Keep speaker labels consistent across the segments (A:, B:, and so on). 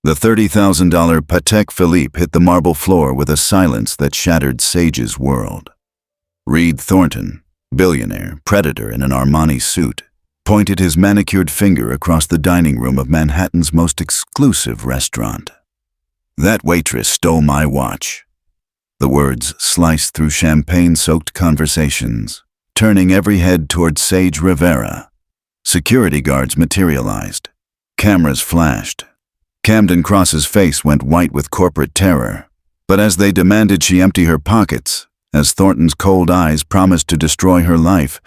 A: The $30,000 Patek Philippe hit the marble floor with a silence that shattered Sage's world. Reid Thornton, billionaire, predator in an Armani suit, pointed his manicured finger across the dining room of Manhattan's most exclusive restaurant. "That waitress stole my watch." The words sliced through champagne-soaked conversations, turning every head toward Sage Rivera. Security guards materialized. Cameras flashed. Camden Cross's face went white with corporate terror, but as they demanded she empty her pockets, as Thornton's cold eyes promised to destroy her life,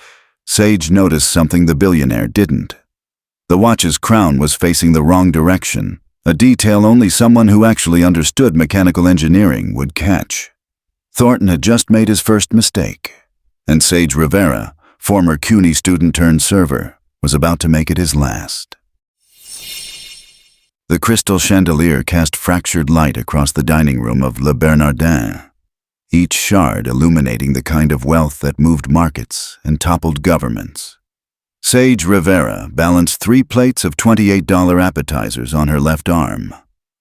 A: Sage noticed something the billionaire didn't. The watch's crown was facing the wrong direction, a detail only someone who actually understood mechanical engineering would catch. Thornton had just made his first mistake, and Sage Rivera, former CUNY student turned server, was about to make it his last. The crystal chandelier cast fractured light across the dining room of Le Bernardin, each shard illuminating the kind of wealth that moved markets and toppled governments. Sage Rivera balanced 3 plates of $28 appetizers on her left arm,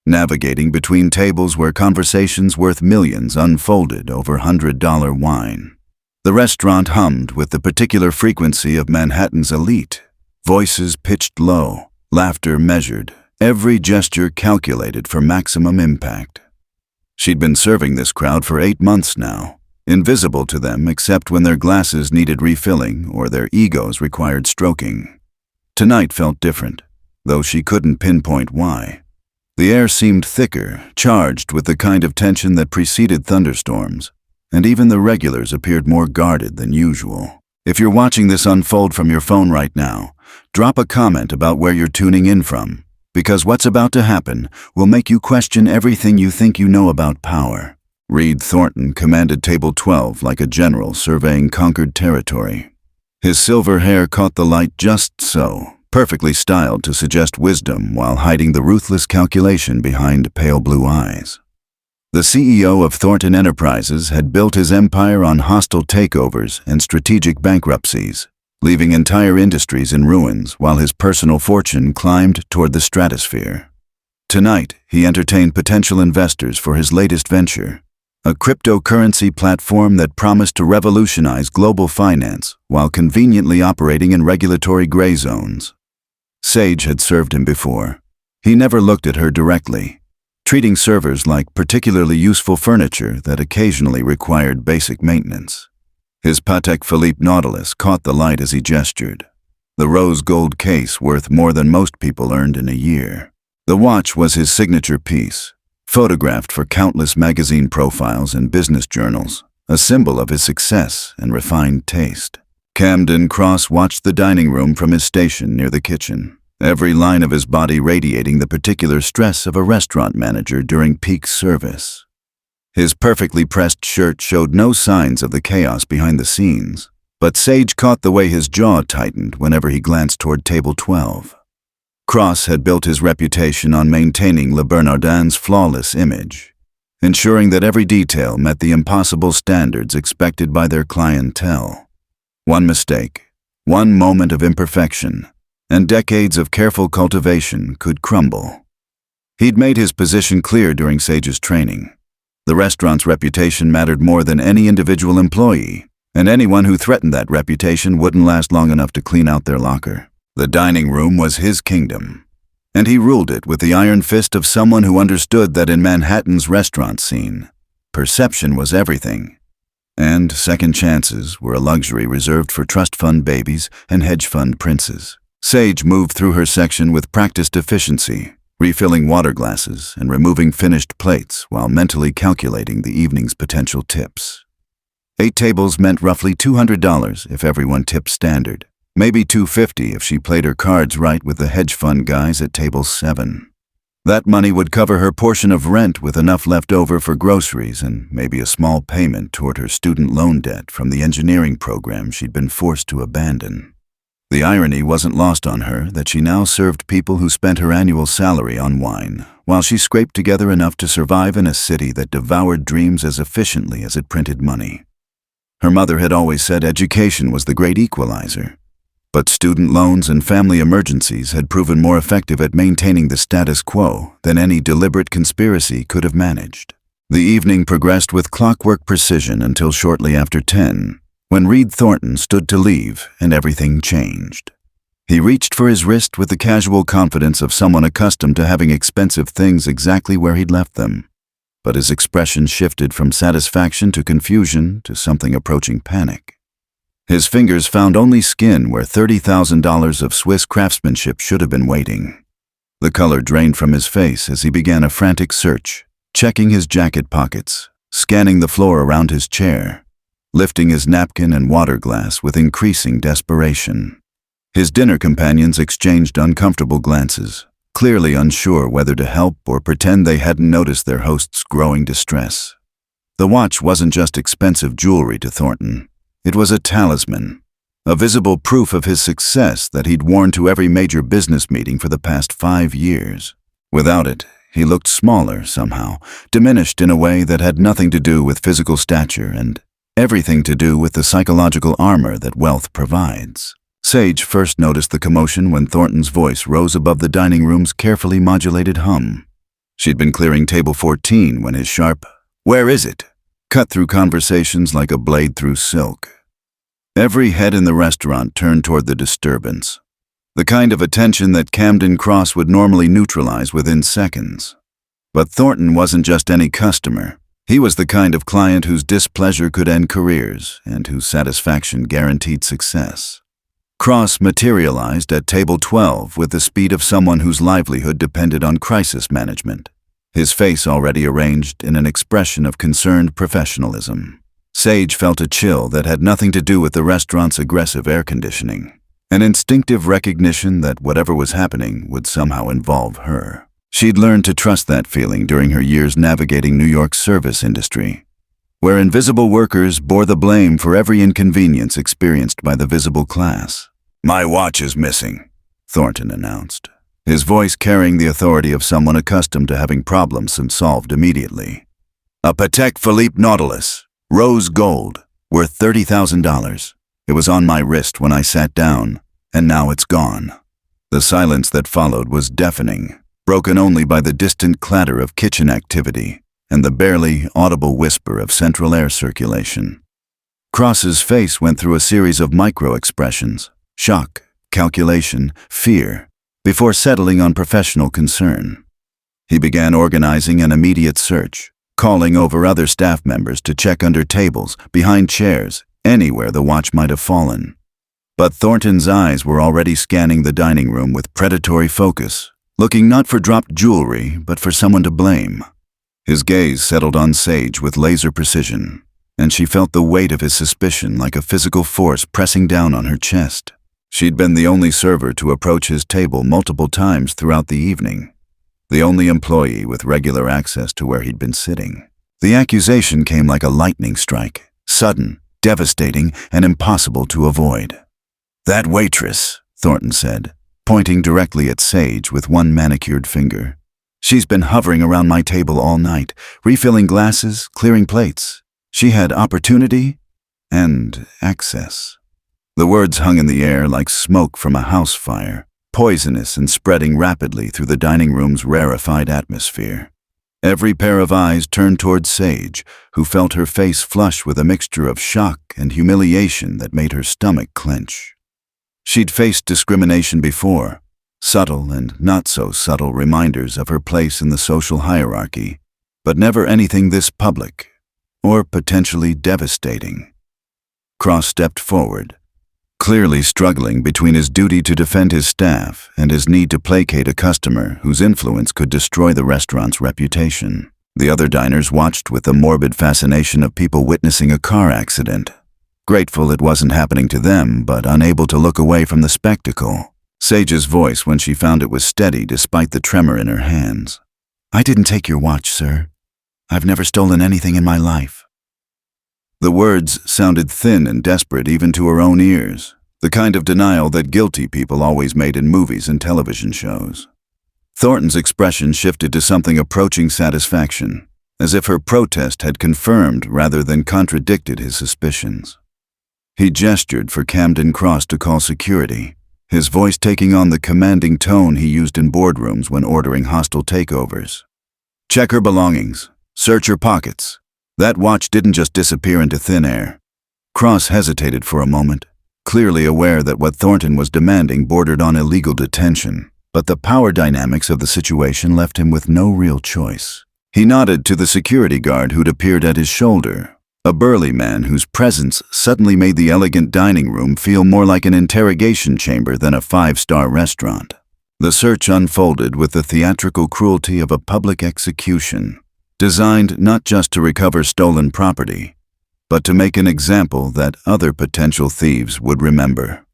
A: navigating between tables where conversations worth millions unfolded over $100 wine. The restaurant hummed with the particular frequency of Manhattan's elite, voices pitched low, laughter measured, every gesture calculated for maximum impact. She'd been serving this crowd for 8 months now, invisible to them except when their glasses needed refilling or their egos required stroking. Tonight felt different, though she couldn't pinpoint why. The air seemed thicker, charged with the kind of tension that preceded thunderstorms, and even the regulars appeared more guarded than usual. If you're watching this unfold from your phone right now, drop a comment about where you're tuning in from, because what's about to happen will make you question everything you think you know about power. Reid Thornton commanded Table 12 like a general surveying conquered territory. His silver hair caught the light just so, perfectly styled to suggest wisdom while hiding the ruthless calculation behind pale blue eyes. The CEO of Thornton Enterprises had built his empire on hostile takeovers and strategic bankruptcies, leaving entire industries in ruins while his personal fortune climbed toward the stratosphere. Tonight, he entertained potential investors for his latest venture, a cryptocurrency platform that promised to revolutionize global finance while conveniently operating in regulatory gray zones. Sage had served him before. He never looked at her directly, treating servers like particularly useful furniture that occasionally required basic maintenance. His Patek Philippe Nautilus caught the light as he gestured, the rose gold case worth more than most people earned in a year. The watch was his signature piece, photographed for countless magazine profiles and business journals, a symbol of his success and refined taste. Camden Cross watched the dining room from his station near the kitchen, every line of his body radiating the particular stress of a restaurant manager during peak service. His perfectly pressed shirt showed no signs of the chaos behind the scenes, but Sage caught the way his jaw tightened whenever he glanced toward Table 12. Cross had built his reputation on maintaining Le Bernardin's flawless image, ensuring that every detail met the impossible standards expected by their clientele. One mistake, one moment of imperfection, and decades of careful cultivation could crumble. He'd made his position clear during Sage's training. The restaurant's reputation mattered more than any individual employee, and anyone who threatened that reputation wouldn't last long enough to clean out their locker. The dining room was his kingdom, and he ruled it with the iron fist of someone who understood that in Manhattan's restaurant scene, perception was everything, and second chances were a luxury reserved for trust fund babies and hedge fund princes. Sage moved through her section with practiced efficiency, refilling water glasses and removing finished plates while mentally calculating the evening's potential tips. 8 tables meant roughly $200 if everyone tipped standard, maybe $250 if she played her cards right with the hedge fund guys at Table 7. That money would cover her portion of rent with enough left over for groceries and maybe a small payment toward her student loan debt from the engineering program she'd been forced to abandon. The irony wasn't lost on her that she now served people who spent her annual salary on wine, while she scraped together enough to survive in a city that devoured dreams as efficiently as it printed money. Her mother had always said education was the great equalizer, But student loans and family emergencies had proven more effective at maintaining the status quo than any deliberate conspiracy could have managed. The evening progressed with clockwork precision until shortly after 10, when Reid Thornton stood to leave and everything changed. He reached for his wrist with the casual confidence of someone accustomed to having expensive things exactly where he'd left them. But his expression shifted from satisfaction to confusion to something approaching panic. His fingers found only skin where $30,000 of Swiss craftsmanship should have been waiting. The color drained from his face as he began a frantic search, checking his jacket pockets, scanning the floor around his chair, lifting his napkin and water glass with increasing desperation. His dinner companions exchanged uncomfortable glances, clearly unsure whether to help or pretend they hadn't noticed their host's growing distress. The watch wasn't just expensive jewelry to Thornton. It was a talisman, a visible proof of his success that he'd worn to every major business meeting for the past 5 years. Without it, he looked smaller somehow, diminished in a way that had nothing to do with physical stature and everything to do with the psychological armor that wealth provides. Sage first noticed the commotion when Thornton's voice rose above the dining room's carefully modulated hum. She'd been clearing table 14 when his sharp, "Where is it?" cut through conversations like a blade through silk. Every head in the restaurant turned toward the disturbance, the kind of attention that Camden Cross would normally neutralize within seconds. But Thornton wasn't just any customer. He was the kind of client whose displeasure could end careers and whose satisfaction guaranteed success. Cross materialized at table 12 with the speed of someone whose livelihood depended on crisis management, his face already arranged in an expression of concerned professionalism. Sage felt a chill that had nothing to do with the restaurant's aggressive air conditioning, an instinctive recognition that whatever was happening would somehow involve her. She'd learned to trust that feeling during her years navigating New York's service industry, where invisible workers bore the blame for every inconvenience experienced by the visible class. "My watch is missing," Thornton announced, his voice carrying the authority of someone accustomed to having problems solved immediately. "A Patek Philippe Nautilus, rose gold, worth $30,000. It was on my wrist when I sat down, and now it's gone." The silence that followed was deafening, broken only by the distant clatter of kitchen activity and the barely audible whisper of central air circulation. Cross's face went through a series of micro-expressions: shock, calculation, fear, before settling on professional concern. He began organizing an immediate search, calling over other staff members to check under tables, behind chairs, anywhere the watch might have fallen. But Thornton's eyes were already scanning the dining room with predatory focus, looking not for dropped jewelry, but for someone to blame. His gaze settled on Sage with laser precision, and she felt the weight of his suspicion like a physical force pressing down on her chest. She'd been the only server to approach his table multiple times throughout the evening, the only employee with regular access to where he'd been sitting. The accusation came like a lightning strike, sudden, devastating, and impossible to avoid. "That waitress," Thornton said, pointing directly at Sage with one manicured finger. "She's been hovering around my table all night, refilling glasses, clearing plates. She had opportunity and access." The words hung in the air like smoke from a house fire, poisonous and spreading rapidly through the dining room's rarefied atmosphere. Every pair of eyes turned toward Sage, who felt her face flush with a mixture of shock and humiliation that made her stomach clench. She'd faced discrimination before, subtle and not so subtle reminders of her place in the social hierarchy, but never anything this public, or potentially devastating. Cross stepped forward, clearly struggling between his duty to defend his staff and his need to placate a customer whose influence could destroy the restaurant's reputation. The other diners watched with the morbid fascination of people witnessing a car accident, grateful it wasn't happening to them, but unable to look away from the spectacle. Sage's voice when she found it was steady despite the tremor in her hands. "I didn't take your watch, sir. I've never stolen anything in my life." The words sounded thin and desperate even to her own ears, the kind of denial that guilty people always made in movies and television shows. Thornton's expression shifted to something approaching satisfaction, as if her protest had confirmed rather than contradicted his suspicions. He gestured for Camden Cross to call security, his voice taking on the commanding tone he used in boardrooms when ordering hostile takeovers. "Check her belongings. Search her pockets. That watch didn't just disappear into thin air." Cross hesitated for a moment, clearly aware that what Thornton was demanding bordered on illegal detention, but the power dynamics of the situation left him with no real choice. He nodded to the security guard who'd appeared at his shoulder, a burly man whose presence suddenly made the elegant dining room feel more like an interrogation chamber than a five-star restaurant. The search unfolded with the theatrical cruelty of a public execution, designed not just to recover stolen property, but to make an example that other potential thieves would remember.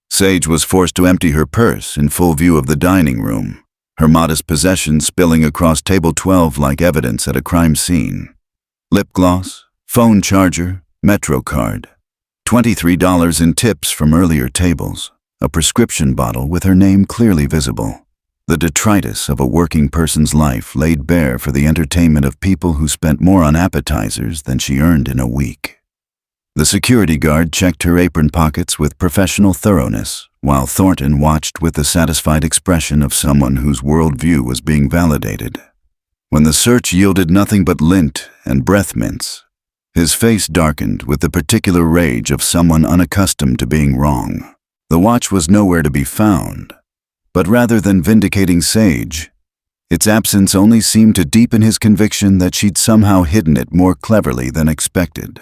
A: Sage was forced to empty her purse in full view of the dining room, her modest possessions spilling across table 12 like evidence at a crime scene. Lip gloss, phone charger, Metro card, $23 in tips from earlier tables, a prescription bottle with her name clearly visible. The detritus of a working person's life laid bare for the entertainment of people who spent more on appetizers than she earned in a week. The security guard checked her apron pockets with professional thoroughness, while Thornton watched with the satisfied expression of someone whose worldview was being validated. When the search yielded nothing but lint and breath mints, his face darkened with the particular rage of someone unaccustomed to being wrong. The watch was nowhere to be found, but rather than vindicating Sage, its absence only seemed to deepen his conviction that she'd somehow hidden it more cleverly than expected.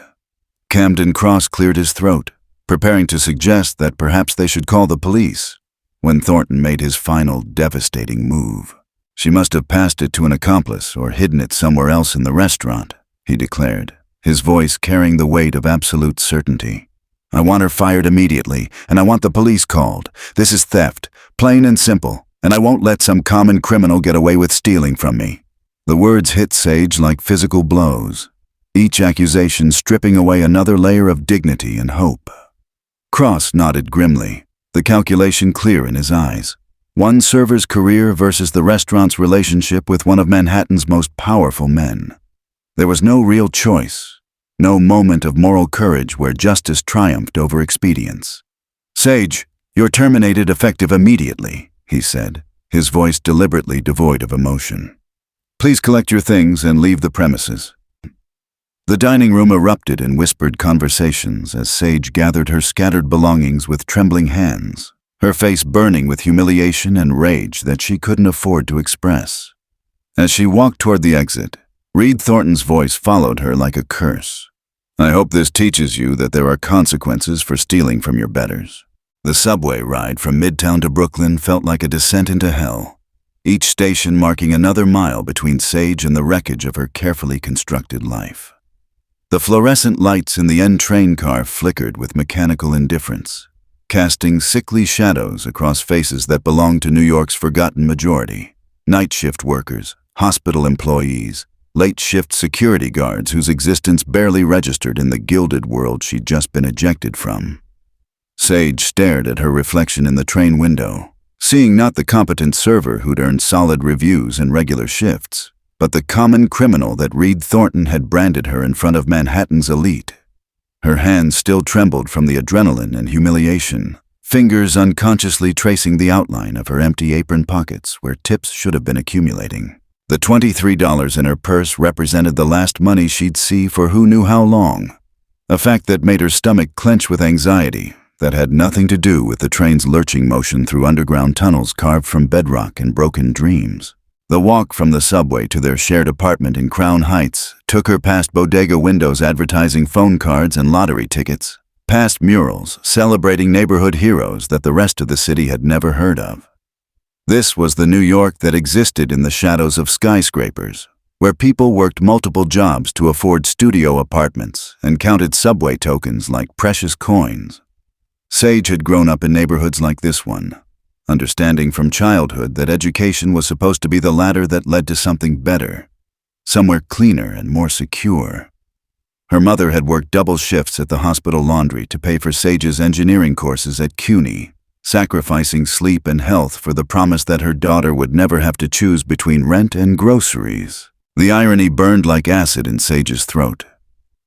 A: Camden Cross cleared his throat, preparing to suggest that perhaps they should call the police, when Thornton made his final devastating move. "She must have passed it to an accomplice or hidden it somewhere else in the restaurant," he declared, his voice carrying the weight of absolute certainty. "I want her fired immediately, and I want the police called. This is theft, plain and simple, and I won't let some common criminal get away with stealing from me." The words hit Sage like physical blows, each accusation stripping away another layer of dignity and hope. Cross nodded grimly, the calculation clear in his eyes. One server's career versus the restaurant's relationship with one of Manhattan's most powerful men. There was no real choice, no moment of moral courage where justice triumphed over expedience. "Sage, you're terminated effective immediately," he said, his voice deliberately devoid of emotion. "Please collect your things and leave the premises." The dining room erupted in whispered conversations as Sage gathered her scattered belongings with trembling hands, her face burning with humiliation and rage that she couldn't afford to express. As she walked toward the exit, Reid Thornton's voice followed her like a curse. "I hope this teaches you that there are consequences for stealing from your betters." The subway ride from Midtown to Brooklyn felt like a descent into hell, each station marking another mile between Sage and the wreckage of her carefully constructed life. The fluorescent lights in the end train car flickered with mechanical indifference, casting sickly shadows across faces that belonged to New York's forgotten majority: night shift workers, hospital employees, late-shift security guards whose existence barely registered in the gilded world she'd just been ejected from. Sage stared at her reflection in the train window, seeing not the competent server who'd earned solid reviews and regular shifts, but the common criminal that Reid Thornton had branded her in front of Manhattan's elite. Her hands still trembled from the adrenaline and humiliation, fingers unconsciously tracing the outline of her empty apron pockets where tips should have been accumulating. The $23 in her purse represented the last money she'd see for who knew how long, a fact that made her stomach clench with anxiety that had nothing to do with the train's lurching motion through underground tunnels carved from bedrock and broken dreams. The walk from the subway to their shared apartment in Crown Heights took her past bodega windows advertising phone cards and lottery tickets, past murals celebrating neighborhood heroes that the rest of the city had never heard of. This was the New York that existed in the shadows of skyscrapers, where people worked multiple jobs to afford studio apartments and counted subway tokens like precious coins. Sage had grown up in neighborhoods like this one, understanding from childhood that education was supposed to be the ladder that led to something better, somewhere cleaner and more secure. Her mother had worked double shifts at the hospital laundry to pay for Sage's engineering courses at CUNY, sacrificing sleep and health for the promise that her daughter would never have to choose between rent and groceries. The irony burned like acid in Sage's throat.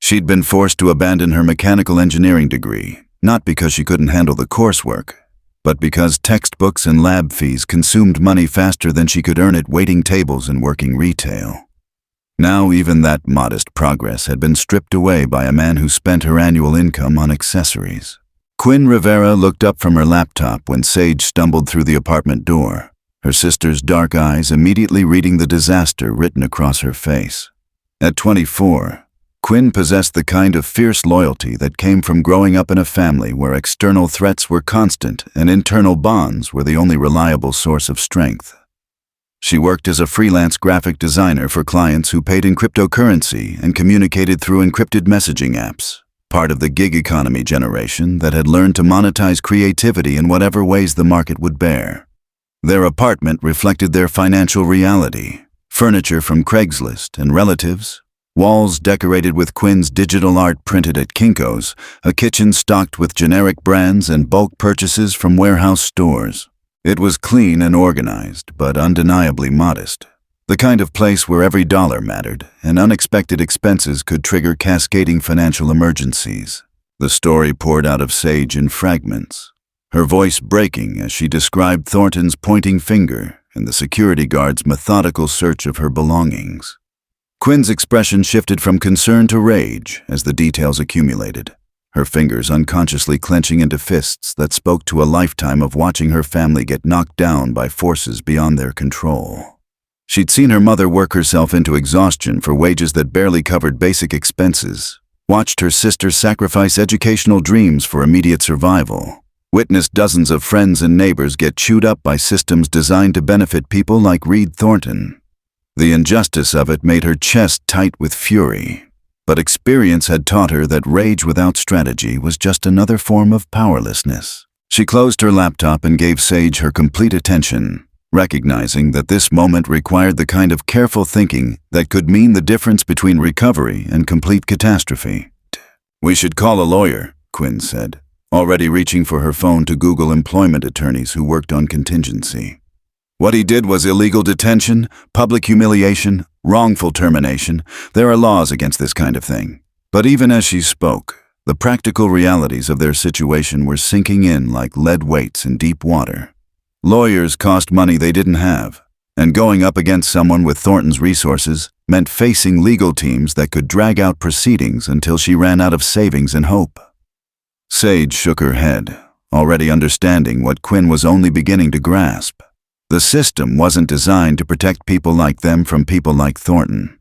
A: She'd been forced to abandon her mechanical engineering degree, not because she couldn't handle the coursework, but because textbooks and lab fees consumed money faster than she could earn it waiting tables and working retail. Now even that modest progress had been stripped away by a man who spent her annual income on accessories. Quinn Rivera looked up from her laptop when Sage stumbled through the apartment door, her sister's dark eyes immediately reading the disaster written across her face. At 24, Quinn possessed the kind of fierce loyalty that came from growing up in a family where external threats were constant and internal bonds were the only reliable source of strength. She worked as a freelance graphic designer for clients who paid in cryptocurrency and communicated through encrypted messaging apps, part of the gig economy generation that had learned to monetize creativity in whatever ways the market would bear. Their apartment reflected their financial reality, furniture from Craigslist and relatives, walls decorated with Quinn's digital art printed at Kinko's, a kitchen stocked with generic brands and bulk purchases from warehouse stores. It was clean and organized, but undeniably modest. The kind of place where every dollar mattered, and unexpected expenses could trigger cascading financial emergencies. The story poured out of Sage in fragments, her voice breaking as she described Thornton's pointing finger and the security guard's methodical search of her belongings. Quinn's expression shifted from concern to rage as the details accumulated, her fingers unconsciously clenching into fists that spoke to a lifetime of watching her family get knocked down by forces beyond their control. She'd seen her mother work herself into exhaustion for wages that barely covered basic expenses, watched her sister sacrifice educational dreams for immediate survival, witnessed dozens of friends and neighbors get chewed up by systems designed to benefit people like Reid Thornton. The injustice of it made her chest tight with fury, but experience had taught her that rage without strategy was just another form of powerlessness. She closed her laptop and gave Sage her complete attention, recognizing that this moment required the kind of careful thinking that could mean the difference between recovery and complete catastrophe. "We should call a lawyer," Quinn said, already reaching for her phone to Google employment attorneys who worked on contingency. What he did was illegal detention, public humiliation, wrongful termination. There are laws against this kind of thing. But even as she spoke, the practical realities of their situation were sinking in like lead weights in deep water. Lawyers cost money they didn't have, and going up against someone with Thornton's resources meant facing legal teams that could drag out proceedings until she ran out of savings and hope. Sage shook her head, already understanding what Quinn was only beginning to grasp. The system wasn't designed to protect people like them from people like Thornton.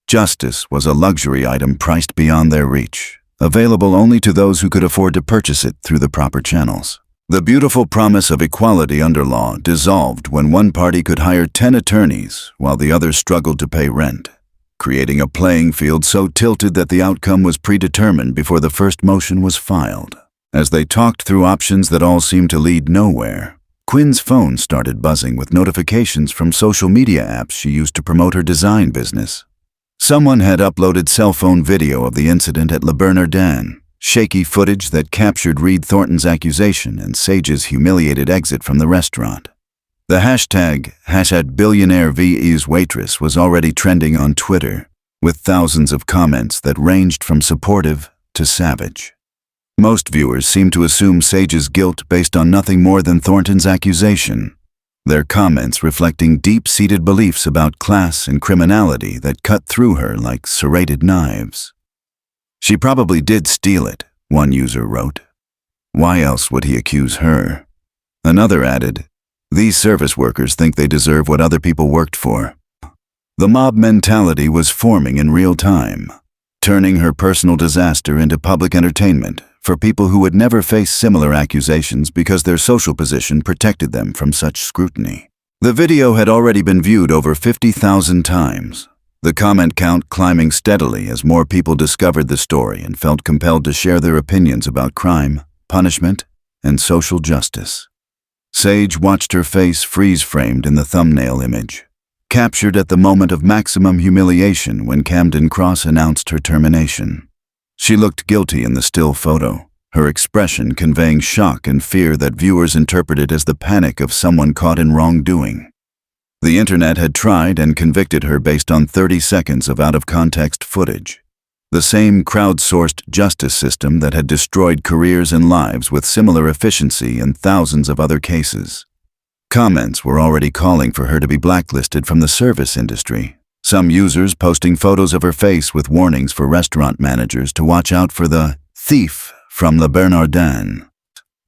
A: Justice was a luxury item priced beyond their reach, available only to those who could afford to purchase it through the proper channels. The beautiful promise of equality under law dissolved when one party could hire 10 attorneys while the other struggled to pay rent, creating a playing field so tilted that the outcome was predetermined before the first motion was filed. As they talked through options that all seemed to lead nowhere, Quinn's phone started buzzing with notifications from social media apps she used to promote her design business. Someone had uploaded cell phone video of the incident at Le Bernardin, shaky footage that captured Reid Thornton's accusation and Sage's humiliated exit from the restaurant. The hashtag #BillionaireVE's Waitress was already trending on Twitter, with thousands of comments that ranged from supportive to savage. Most viewers seemed to assume Sage's guilt based on nothing more than Thornton's accusation, their comments reflecting deep-seated beliefs about class and criminality that cut through her like serrated knives. "She probably did steal it," one user wrote. "Why else would he accuse her?" Another added, "These service workers think they deserve what other people worked for." The mob mentality was forming in real time, turning her personal disaster into public entertainment for people who would never face similar accusations because their social position protected them from such scrutiny. The video had already been viewed over 50,000 times, the comment count climbing steadily as more people discovered the story and felt compelled to share their opinions about crime, punishment, and social justice. Sage watched her face freeze-framed in the thumbnail image, captured at the moment of maximum humiliation when Camden Cross announced her termination. She looked guilty in the still photo, her expression conveying shock and fear that viewers interpreted as the panic of someone caught in wrongdoing. The internet had tried and convicted her based on 30 seconds of out-of-context footage. The same crowdsourced justice system that had destroyed careers and lives with similar efficiency in thousands of other cases. Comments were already calling for her to be blacklisted from the service industry, some users posting photos of her face with warnings for restaurant managers to watch out for the thief from Le Bernardin.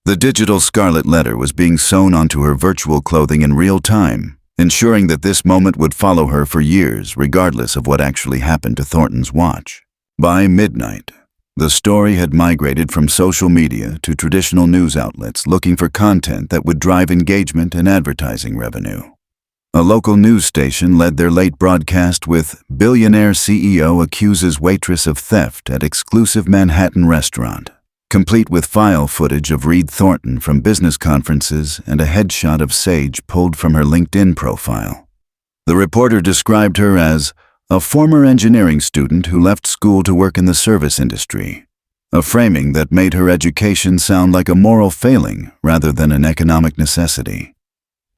A: The digital scarlet letter was being sewn onto her virtual clothing in real time, ensuring that this moment would follow her for years, regardless of what actually happened to Thornton's watch. By midnight, the story had migrated from social media to traditional news outlets looking for content that would drive engagement and advertising revenue. A local news station led their late broadcast with Billionaire CEO accuses Waitress of theft at exclusive Manhattan restaurant, complete with file footage of Reid Thornton from business conferences and a headshot of Sage pulled from her LinkedIn profile. The reporter described her as a former engineering student who left school to work in the service industry, a framing that made her education sound like a moral failing rather than an economic necessity.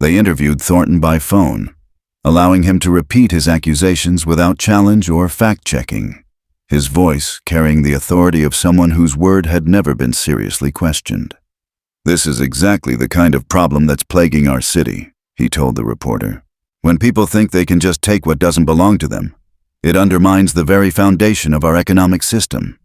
A: They interviewed Thornton by phone, allowing him to repeat his accusations without challenge or fact-checking, his voice carrying the authority of someone whose word had never been seriously questioned. "This is exactly the kind of problem that's plaguing our city," he told the reporter. "When people think they can just take what doesn't belong to them, it undermines the very foundation of our economic system."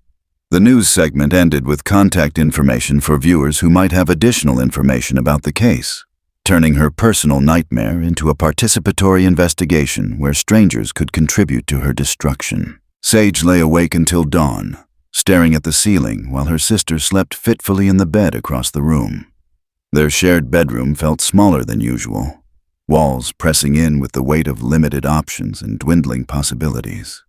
A: The news segment ended with contact information for viewers who might have additional information about the case, turning her personal nightmare into a participatory investigation where strangers could contribute to her destruction. Sage lay awake until dawn, staring at the ceiling while her sister slept fitfully in the bed across the room. Their shared bedroom felt smaller than usual, walls pressing in with the weight of limited options and dwindling possibilities.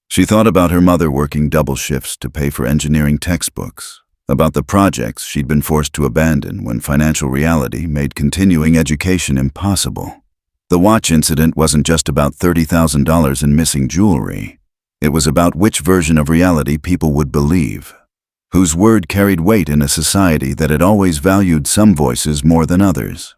A: She thought about her mother working double shifts to pay for engineering textbooks, about the projects she'd been forced to abandon when financial reality made continuing education impossible. The watch incident wasn't just about $30,000 in missing jewelry. It was about which version of reality people would believe, whose word carried weight in a society that had always valued some voices more than others.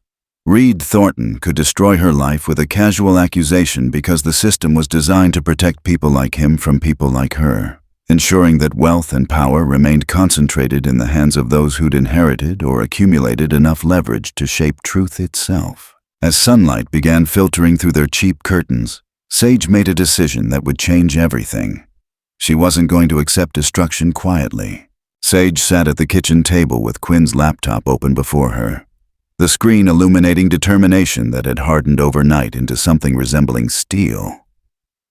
A: Reid Thornton could destroy her life with a casual accusation because the system was designed to protect people like him from people like her, ensuring that wealth and power remained concentrated in the hands of those who'd inherited or accumulated enough leverage to shape truth itself. As sunlight began filtering through their cheap curtains, Sage made a decision that would change everything. She wasn't going to accept destruction quietly. Sage sat at the kitchen table with Quinn's laptop open before her, the screen illuminating determination that had hardened overnight into something resembling steel.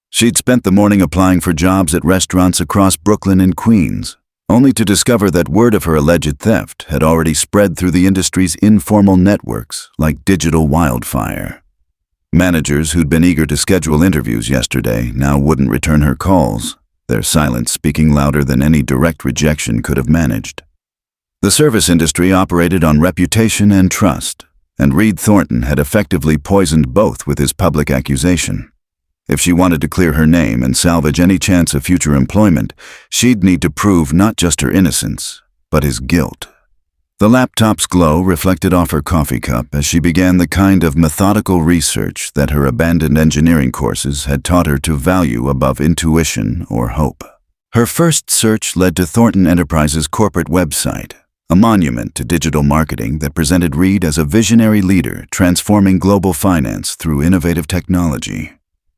A: She'd spent the morning applying for jobs at restaurants across Brooklyn and Queens, only to discover that word of her alleged theft had already spread through the industry's informal networks like digital wildfire. Managers who'd been eager to schedule interviews yesterday now wouldn't return her calls, their silence speaking louder than any direct rejection could have managed. The service industry operated on reputation and trust, and Reid Thornton had effectively poisoned both with his public accusation. If she wanted to clear her name and salvage any chance of future employment, she'd need to prove not just her innocence, but his guilt. The laptop's glow reflected off her coffee cup as she began the kind of methodical research that her abandoned engineering courses had taught her to value above intuition or hope. Her first search led to Thornton Enterprises' corporate website, a monument to digital marketing that presented Reid as a visionary leader transforming global finance through innovative technology.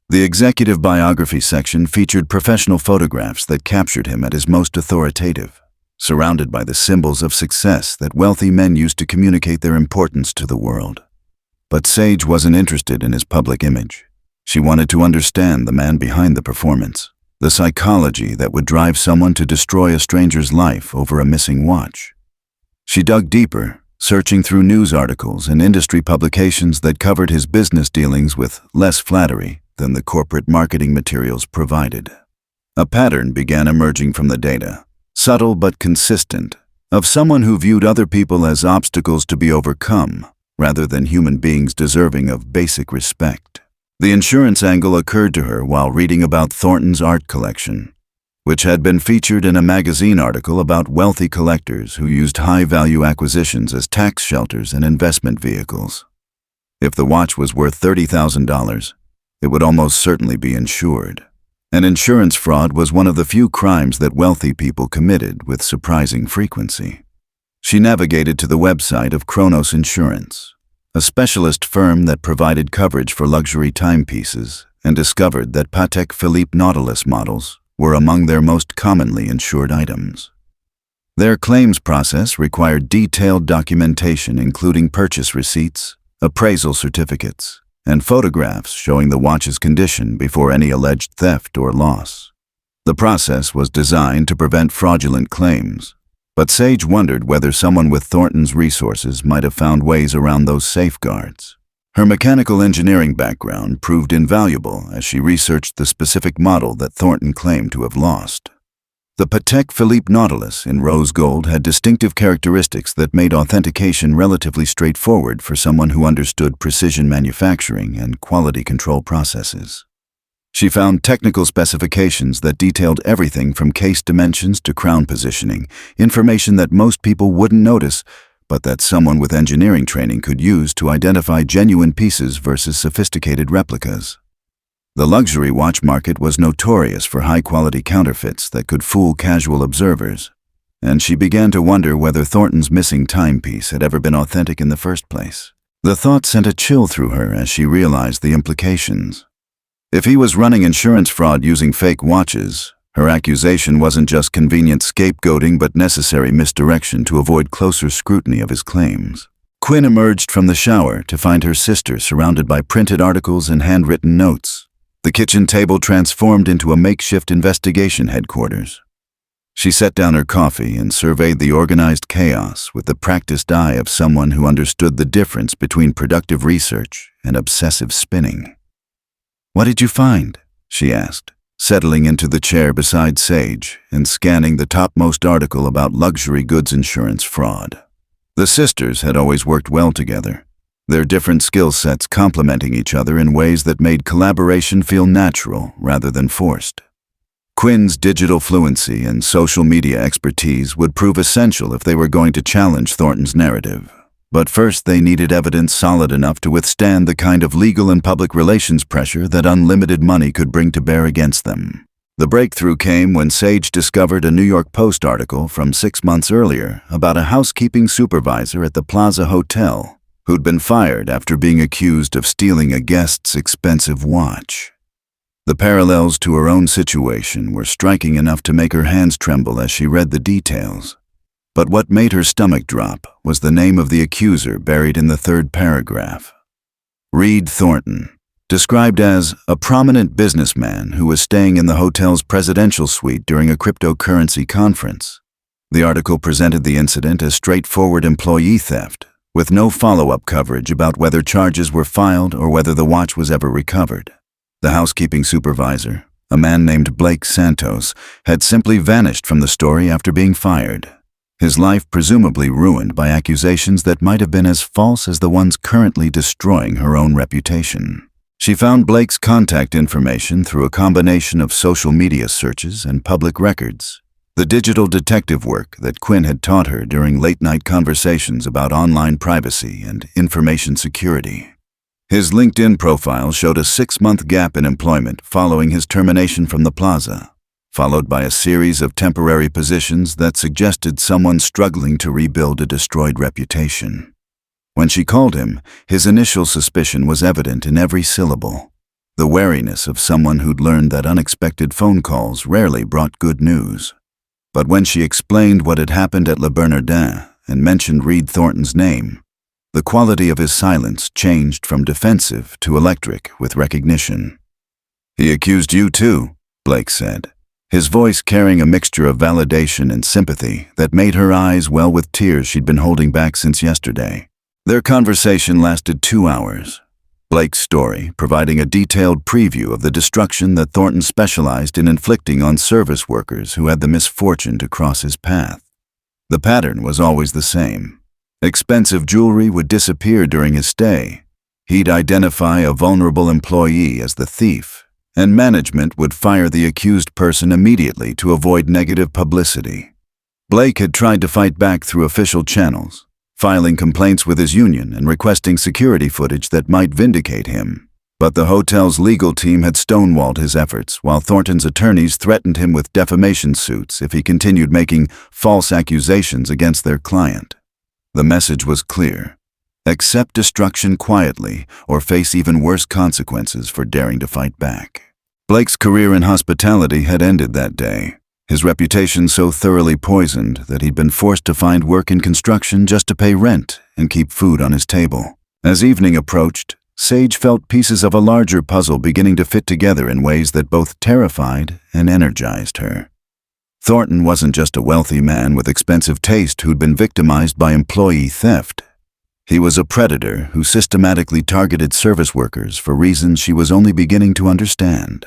A: The executive biography section featured professional photographs that captured him at his most authoritative, surrounded by the symbols of success that wealthy men used to communicate their importance to the world. But Sage wasn't interested in his public image. She wanted to understand the man behind the performance, the psychology that would drive someone to destroy a stranger's life over a missing watch. She dug deeper, searching through news articles and industry publications that covered his business dealings with less flattery than the corporate marketing materials provided. A pattern began emerging from the data, subtle but consistent, of someone who viewed other people as obstacles to be overcome, rather than human beings deserving of basic respect. The insurance angle occurred to her while reading about Thornton's art collection, which had been featured in a magazine article about wealthy collectors who used high-value acquisitions as tax shelters and investment vehicles. If the watch was worth $30,000, it would almost certainly be insured. And insurance fraud was one of the few crimes that wealthy people committed with surprising frequency. She navigated to the website of Kronos Insurance, a specialist firm that provided coverage for luxury timepieces, and discovered that Patek Philippe Nautilus models were among their most commonly insured items. Their claims process required detailed documentation including purchase receipts, appraisal certificates, and photographs showing the watch's condition before any alleged theft or loss. The process was designed to prevent fraudulent claims, but Sage wondered whether someone with Thornton's resources might have found ways around those safeguards. Her mechanical engineering background proved invaluable as she researched the specific model that Thornton claimed to have lost. The Patek Philippe Nautilus in rose gold had distinctive characteristics that made authentication relatively straightforward for someone who understood precision manufacturing and quality control processes. She found technical specifications that detailed everything from case dimensions to crown positioning, information that most people wouldn't notice, but that someone with engineering training could use to identify genuine pieces versus sophisticated replicas. The luxury watch market was notorious for high-quality counterfeits that could fool casual observers, and she began to wonder whether Thornton's missing timepiece had ever been authentic in the first place. The thought sent a chill through her as she realized the implications. If he was running insurance fraud using fake watches, her accusation wasn't just convenient scapegoating but necessary misdirection to avoid closer scrutiny of his claims. Quinn emerged from the shower to find her sister surrounded by printed articles and handwritten notes. The kitchen table transformed into a makeshift investigation headquarters. She set down her coffee and surveyed the organized chaos with the practiced eye of someone who understood the difference between productive research and obsessive spinning. "What did you find?" she asked, settling into the chair beside Sage and scanning the topmost article about luxury goods insurance fraud. The sisters had always worked well together, their different skill sets complementing each other in ways that made collaboration feel natural rather than forced. Quinn's digital fluency and social media expertise would prove essential if they were going to challenge Thornton's narrative. But first they needed evidence solid enough to withstand the kind of legal and public relations pressure that unlimited money could bring to bear against them. The breakthrough came when Sage discovered a New York Post article from 6 months earlier about a housekeeping supervisor at the Plaza Hotel who'd been fired after being accused of stealing a guest's expensive watch. The parallels to her own situation were striking enough to make her hands tremble as she read the details. But what made her stomach drop was the name of the accuser buried in the third paragraph. Reid Thornton, described as a prominent businessman who was staying in the hotel's presidential suite during a cryptocurrency conference. The article presented the incident as straightforward employee theft, with no follow-up coverage about whether charges were filed or whether the watch was ever recovered. The housekeeping supervisor, a man named Blake Santos, had simply vanished from the story after being fired, his life presumably ruined by accusations that might have been as false as the ones currently destroying her own reputation. She found Blake's contact information through a combination of social media searches and public records, the digital detective work that Quinn had taught her during late-night conversations about online privacy and information security. His LinkedIn profile showed a 6-month gap in employment following his termination from the Plaza, followed by a series of temporary positions that suggested someone struggling to rebuild a destroyed reputation. When she called him, his initial suspicion was evident in every syllable, the wariness of someone who'd learned that unexpected phone calls rarely brought good news. But when she explained what had happened at Le Bernardin and mentioned Reid Thornton's name, the quality of his silence changed from defensive to electric with recognition. "He accused you too," Blake said, his voice carrying a mixture of validation and sympathy that made her eyes well with tears she'd been holding back since yesterday. Their conversation lasted 2 hours, Blake's story providing a detailed preview of the destruction that Thornton specialized in inflicting on service workers who had the misfortune to cross his path. The pattern was always the same. Expensive jewelry would disappear during his stay. He'd identify a vulnerable employee as the thief, and management would fire the accused person immediately to avoid negative publicity. Blake had tried to fight back through official channels, filing complaints with his union and requesting security footage that might vindicate him. But the hotel's legal team had stonewalled his efforts, while Thornton's attorneys threatened him with defamation suits if he continued making false accusations against their client. The message was clear: accept destruction quietly or face even worse consequences for daring to fight back. Blake's career in hospitality had ended that day, his reputation so thoroughly poisoned that he'd been forced to find work in construction just to pay rent and keep food on his table. As evening approached, Sage felt pieces of a larger puzzle beginning to fit together in ways that both terrified and energized her. Thornton wasn't just a wealthy man with expensive taste who'd been victimized by employee theft. He was a predator who systematically targeted service workers for reasons she was only beginning to understand.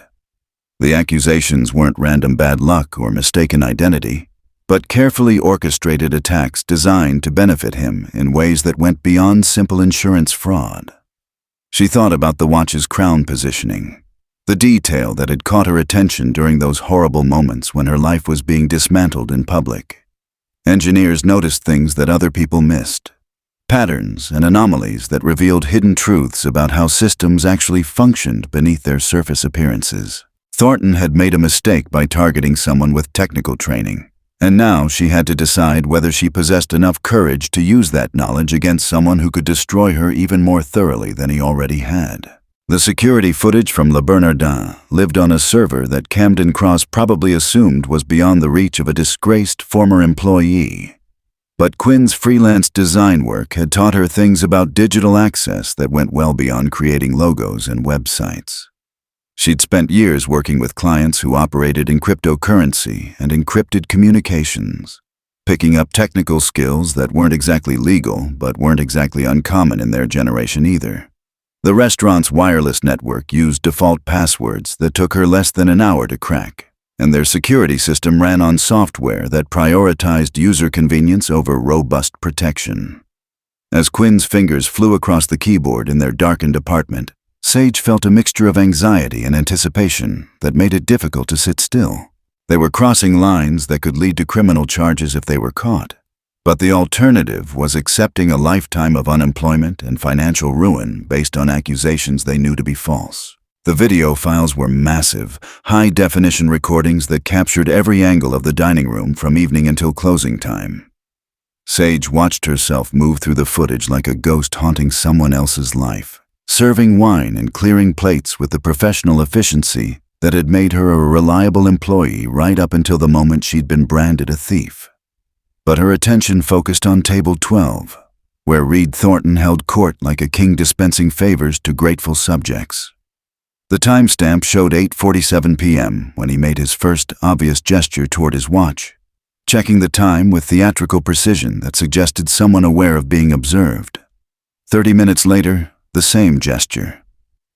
A: The accusations weren't random bad luck or mistaken identity, but carefully orchestrated attacks designed to benefit him in ways that went beyond simple insurance fraud. She thought about the watch's crown positioning, the detail that had caught her attention during those horrible moments when her life was being dismantled in public. Engineers noticed things that other people missed, patterns and anomalies that revealed hidden truths about how systems actually functioned beneath their surface appearances. Thornton had made a mistake by targeting someone with technical training, and now she had to decide whether she possessed enough courage to use that knowledge against someone who could destroy her even more thoroughly than he already had. The security footage from Le Bernardin lived on a server that Camden Cross probably assumed was beyond the reach of a disgraced former employee. But Quinn's freelance design work had taught her things about digital access that went well beyond creating logos and websites. She'd spent years working with clients who operated in cryptocurrency and encrypted communications, picking up technical skills that weren't exactly legal but weren't exactly uncommon in their generation either. The restaurant's wireless network used default passwords that took her less than an hour to crack, and their security system ran on software that prioritized user convenience over robust protection. As Quinn's fingers flew across the keyboard in their darkened apartment, Sage felt a mixture of anxiety and anticipation that made it difficult to sit still. They were crossing lines that could lead to criminal charges if they were caught, but the alternative was accepting a lifetime of unemployment and financial ruin based on accusations they knew to be false. The video files were massive, high-definition recordings that captured every angle of the dining room from evening until closing time. Sage watched herself move through the footage like a ghost haunting someone else's life, serving wine and clearing plates with the professional efficiency that had made her a reliable employee right up until the moment she'd been branded a thief. But her attention focused on table 12, where Reid Thornton held court like a king dispensing favors to grateful subjects. The timestamp showed 8:47 p.m. when he made his first obvious gesture toward his watch, checking the time with theatrical precision that suggested someone aware of being observed. 30 minutes later, the same gesture,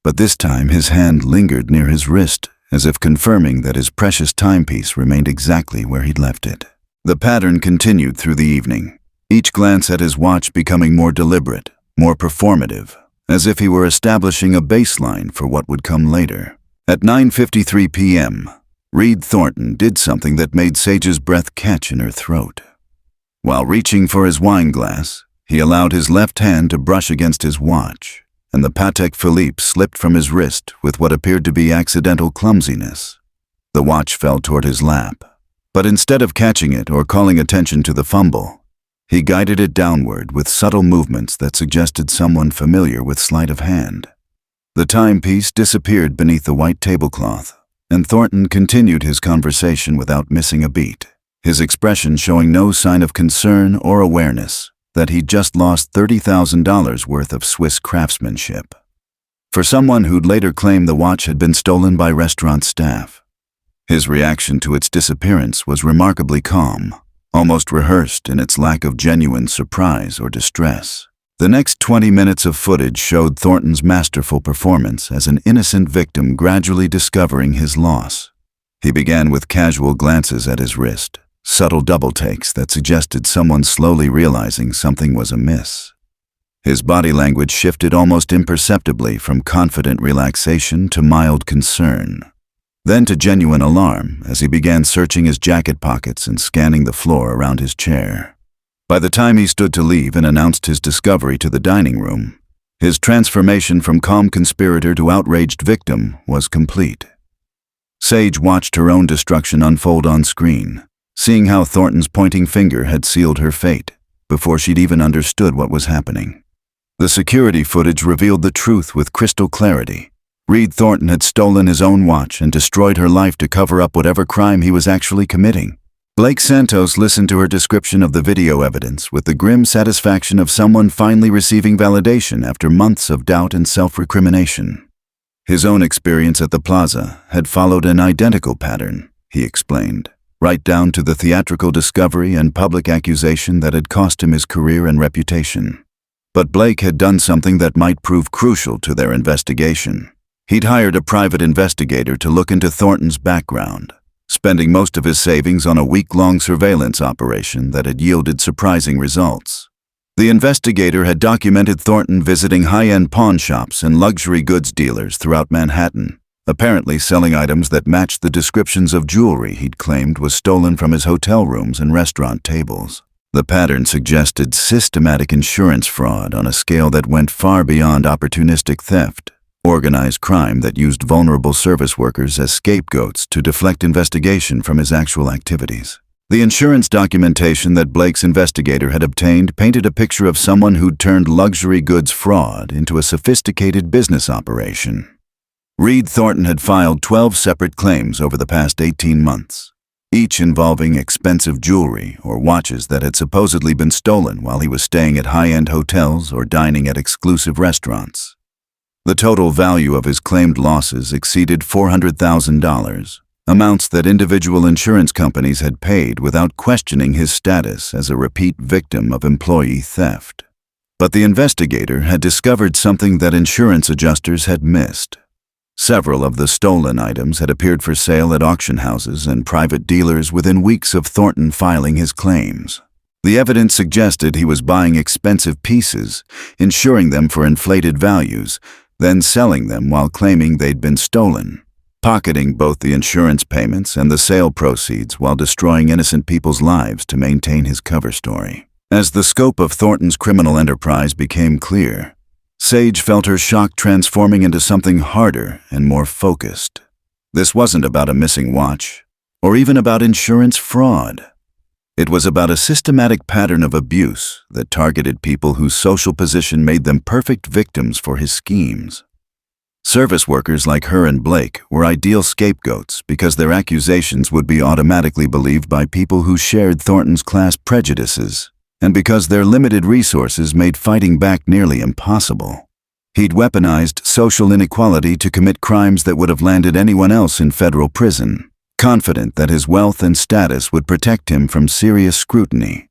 A: but this time his hand lingered near his wrist, as if confirming that his precious timepiece remained exactly where he'd left it. The pattern continued through the evening, each glance at his watch becoming more deliberate, more performative, as if he were establishing a baseline for what would come later. At 9:53 p.m., Reid Thornton did something that made Sage's breath catch in her throat. While reaching for his wine glass, he allowed his left hand to brush against his watch, and the Patek Philippe slipped from his wrist with what appeared to be accidental clumsiness. The watch fell toward his lap, but instead of catching it or calling attention to the fumble, he guided it downward with subtle movements that suggested someone familiar with sleight of hand. The timepiece disappeared beneath the white tablecloth, and Thornton continued his conversation without missing a beat, his expression showing no sign of concern or awareness that he'd just lost $30,000 worth of Swiss craftsmanship. For someone who'd later claimed the watch had been stolen by restaurant staff, his reaction to its disappearance was remarkably calm, almost rehearsed in its lack of genuine surprise or distress. The next 20 minutes of footage showed Thornton's masterful performance as an innocent victim gradually discovering his loss. He began with casual glances at his wrist, subtle double takes that suggested someone slowly realizing something was amiss. His body language shifted almost imperceptibly from confident relaxation to mild concern, then to genuine alarm as he began searching his jacket pockets and scanning the floor around his chair. By the time he stood to leave and announced his discovery to the dining room, His transformation from calm conspirator to outraged victim was complete. Sage watched her own destruction unfold on screen, seeing how Thornton's pointing finger had sealed her fate before she'd even understood what was happening. The security footage revealed the truth with crystal clarity. Reid Thornton had stolen his own watch and destroyed her life to cover up whatever crime he was actually committing. Blake Santos listened to her description of the video evidence with the grim satisfaction of someone finally receiving validation after months of doubt and self-recrimination. His own experience at the plaza had followed an identical pattern, he explained, right down to the theatrical discovery and public accusation that had cost him his career and reputation. But Blake had done something that might prove crucial to their investigation. He'd hired a private investigator to look into Thornton's background, spending most of his savings on a week-long surveillance operation that had yielded surprising results. The investigator had documented Thornton visiting high-end pawn shops and luxury goods dealers throughout Manhattan, apparently selling items that matched the descriptions of jewelry he'd claimed was stolen from his hotel rooms and restaurant tables. The pattern suggested systematic insurance fraud on a scale that went far beyond opportunistic theft, organized crime that used vulnerable service workers as scapegoats to deflect investigation from his actual activities. The insurance documentation that Blake's investigator had obtained painted a picture of someone who'd turned luxury goods fraud into a sophisticated business operation. Reid Thornton had filed 12 separate claims over the past 18 months, each involving expensive jewelry or watches that had supposedly been stolen while he was staying at high-end hotels or dining at exclusive restaurants. The total value of his claimed losses exceeded $400,000, amounts that individual insurance companies had paid without questioning his status as a repeat victim of employee theft. But the investigator had discovered something that insurance adjusters had missed. Several of the stolen items had appeared for sale at auction houses and private dealers within weeks of Thornton filing his claims. The evidence suggested he was buying expensive pieces, insuring them for inflated values, then selling them while claiming they'd been stolen, pocketing both the insurance payments and the sale proceeds while destroying innocent people's lives to maintain his cover story. As the scope of Thornton's criminal enterprise became clear, Sage felt her shock transforming into something harder and more focused. This wasn't about a missing watch, or even about insurance fraud. It was about a systematic pattern of abuse that targeted people whose social position made them perfect victims for his schemes. Service workers like her and Blake were ideal scapegoats because their accusations would be automatically believed by people who shared Thornton's class prejudices, and because their limited resources made fighting back nearly impossible. He'd weaponized social inequality to commit crimes that would have landed anyone else in federal prison, confident that his wealth and status would protect him from serious scrutiny.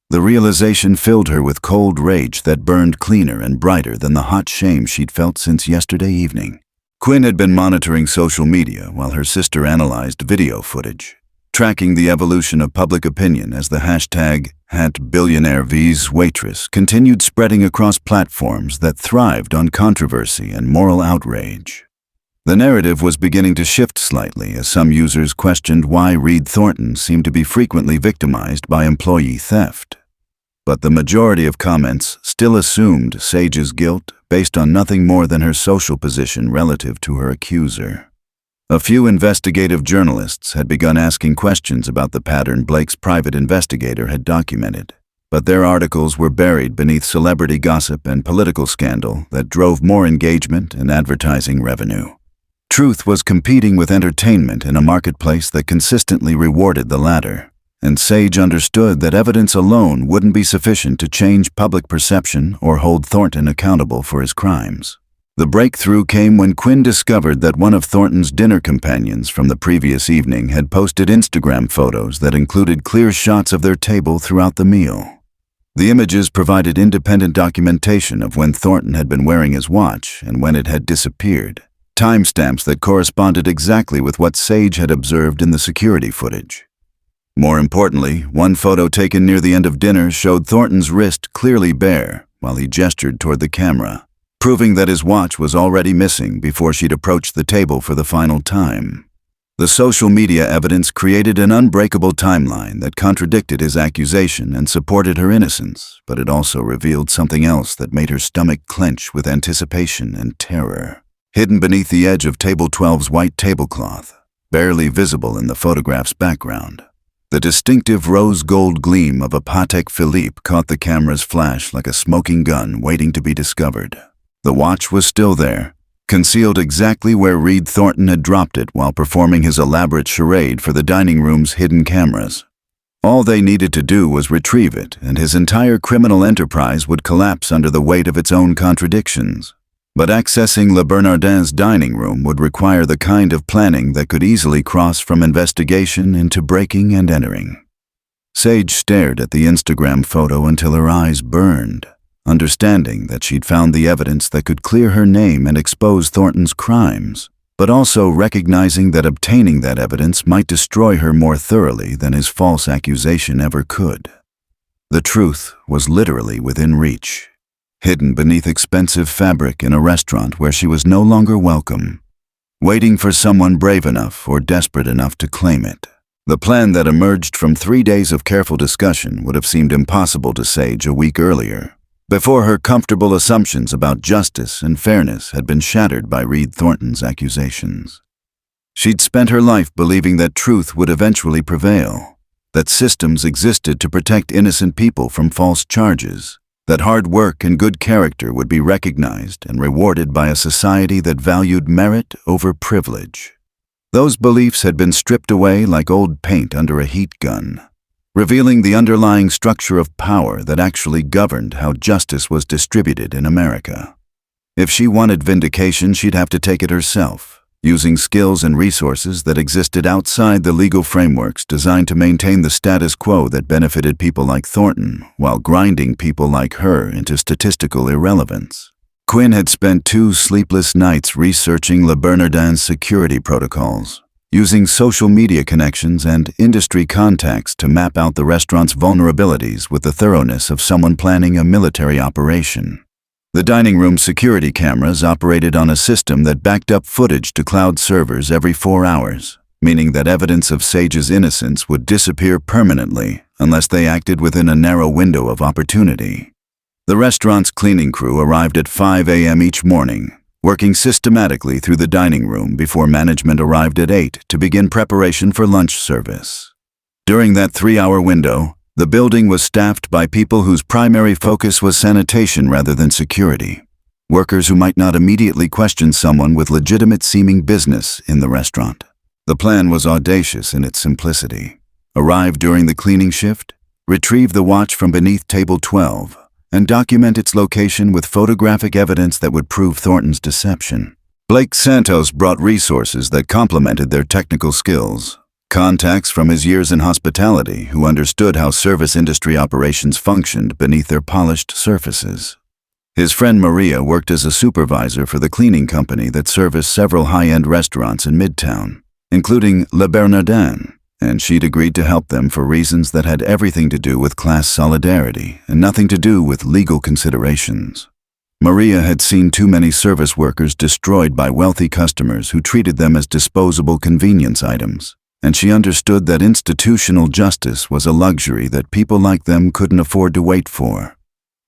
A: The realization filled her with cold rage that burned cleaner and brighter than the hot shame she'd felt since yesterday evening. Quinn had been monitoring social media while her sister analyzed video footage, tracking the evolution of public opinion as the hashtag #BillionaireVs Waitress continued spreading across platforms that thrived on controversy and moral outrage. The narrative was beginning to shift slightly as some users questioned why Reid Thornton seemed to be frequently victimized by employee theft. But the majority of comments still assumed Sage's guilt based on nothing more than her social position relative to her accuser. A few investigative journalists had begun asking questions about the pattern Blake's private investigator had documented, but their articles were buried beneath celebrity gossip and political scandal that drove more engagement and advertising revenue. Truth was competing with entertainment in a marketplace that consistently rewarded the latter, and Sage understood that evidence alone wouldn't be sufficient to change public perception or hold Thornton accountable for his crimes. The breakthrough came when Quinn discovered that one of Thornton's dinner companions from the previous evening had posted Instagram photos that included clear shots of their table throughout the meal. The images provided independent documentation of when Thornton had been wearing his watch and when it had disappeared, timestamps that corresponded exactly with what Sage had observed in the security footage. More importantly, one photo taken near the end of dinner showed Thornton's wrist clearly bare while he gestured toward the camera, proving that his watch was already missing before she'd approached the table for the final time. The social media evidence created an unbreakable timeline that contradicted his accusation and supported her innocence, but it also revealed something else that made her stomach clench with anticipation and terror. Hidden beneath the edge of Table 12's white tablecloth, barely visible in the photograph's background, the distinctive rose gold gleam of a Patek Philippe caught the camera's flash like a smoking gun waiting to be discovered. The watch was still there, concealed exactly where Reid Thornton had dropped it while performing his elaborate charade for the dining room's hidden cameras. All they needed to do was retrieve it, and his entire criminal enterprise would collapse under the weight of its own contradictions. But accessing Le Bernardin's dining room would require the kind of planning that could easily cross from investigation into breaking and entering. Sage stared at the Instagram photo until her eyes burned, understanding that she'd found the evidence that could clear her name and expose Thornton's crimes, but also recognizing that obtaining that evidence might destroy her more thoroughly than his false accusation ever could. The truth was literally within reach, hidden beneath expensive fabric in a restaurant where she was no longer welcome, waiting for someone brave enough or desperate enough to claim it. The plan that emerged from 3 days of careful discussion would have seemed impossible to Sage a week earlier, before her comfortable assumptions about justice and fairness had been shattered by Reid Thornton's accusations. She'd spent her life believing that truth would eventually prevail, that systems existed to protect innocent people from false charges, that hard work and good character would be recognized and rewarded by a society that valued merit over privilege. Those beliefs had been stripped away like old paint under a heat gun, revealing the underlying structure of power that actually governed how justice was distributed in America. If she wanted vindication, she'd have to take it herself, using skills and resources that existed outside the legal frameworks designed to maintain the status quo that benefited people like Thornton, while grinding people like her into statistical irrelevance. Quinn had spent 2 sleepless nights researching Le Bernardin's security protocols, using social media connections and industry contacts to map out the restaurant's vulnerabilities with the thoroughness of someone planning a military operation. The dining room security cameras operated on a system that backed up footage to cloud servers every 4 hours, meaning that evidence of Sage's innocence would disappear permanently unless they acted within a narrow window of opportunity. The restaurant's cleaning crew arrived at 5 a.m. each morning, working systematically through the dining room before management arrived at 8 to begin preparation for lunch service. During that 3-hour window, the building was staffed by people whose primary focus was sanitation rather than security, workers who might not immediately question someone with legitimate-seeming business in the restaurant. The plan was audacious in its simplicity. Arrive during the cleaning shift, retrieve the watch from beneath Table 12, and document its location with photographic evidence that would prove Thornton's deception. Blake Santos brought resources that complemented their technical skills. Contacts from his years in hospitality who understood how service industry operations functioned beneath their polished surfaces. His friend Maria worked as a supervisor for the cleaning company that serviced several high-end restaurants in Midtown, including Le Bernardin, and she'd agreed to help them for reasons that had everything to do with class solidarity and nothing to do with legal considerations. Maria had seen too many service workers destroyed by wealthy customers who treated them as disposable convenience items, and she understood that institutional justice was a luxury that people like them couldn't afford to wait for.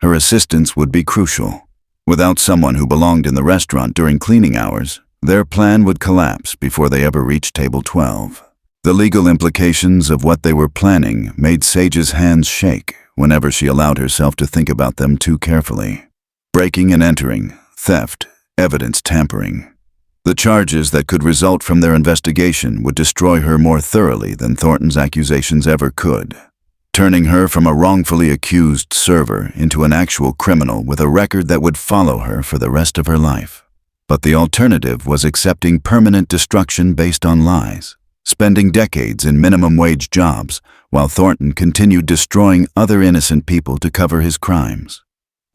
A: Her assistance would be crucial. Without someone who belonged in the restaurant during cleaning hours, their plan would collapse before they ever reached Table 12. The legal implications of what they were planning made Sage's hands shake whenever she allowed herself to think about them too carefully. Breaking and entering, theft, evidence tampering. The charges that could result from their investigation would destroy her more thoroughly than Thornton's accusations ever could, turning her from a wrongfully accused server into an actual criminal with a record that would follow her for the rest of her life. But the alternative was accepting permanent destruction based on lies, spending decades in minimum-wage jobs while Thornton continued destroying other innocent people to cover his crimes.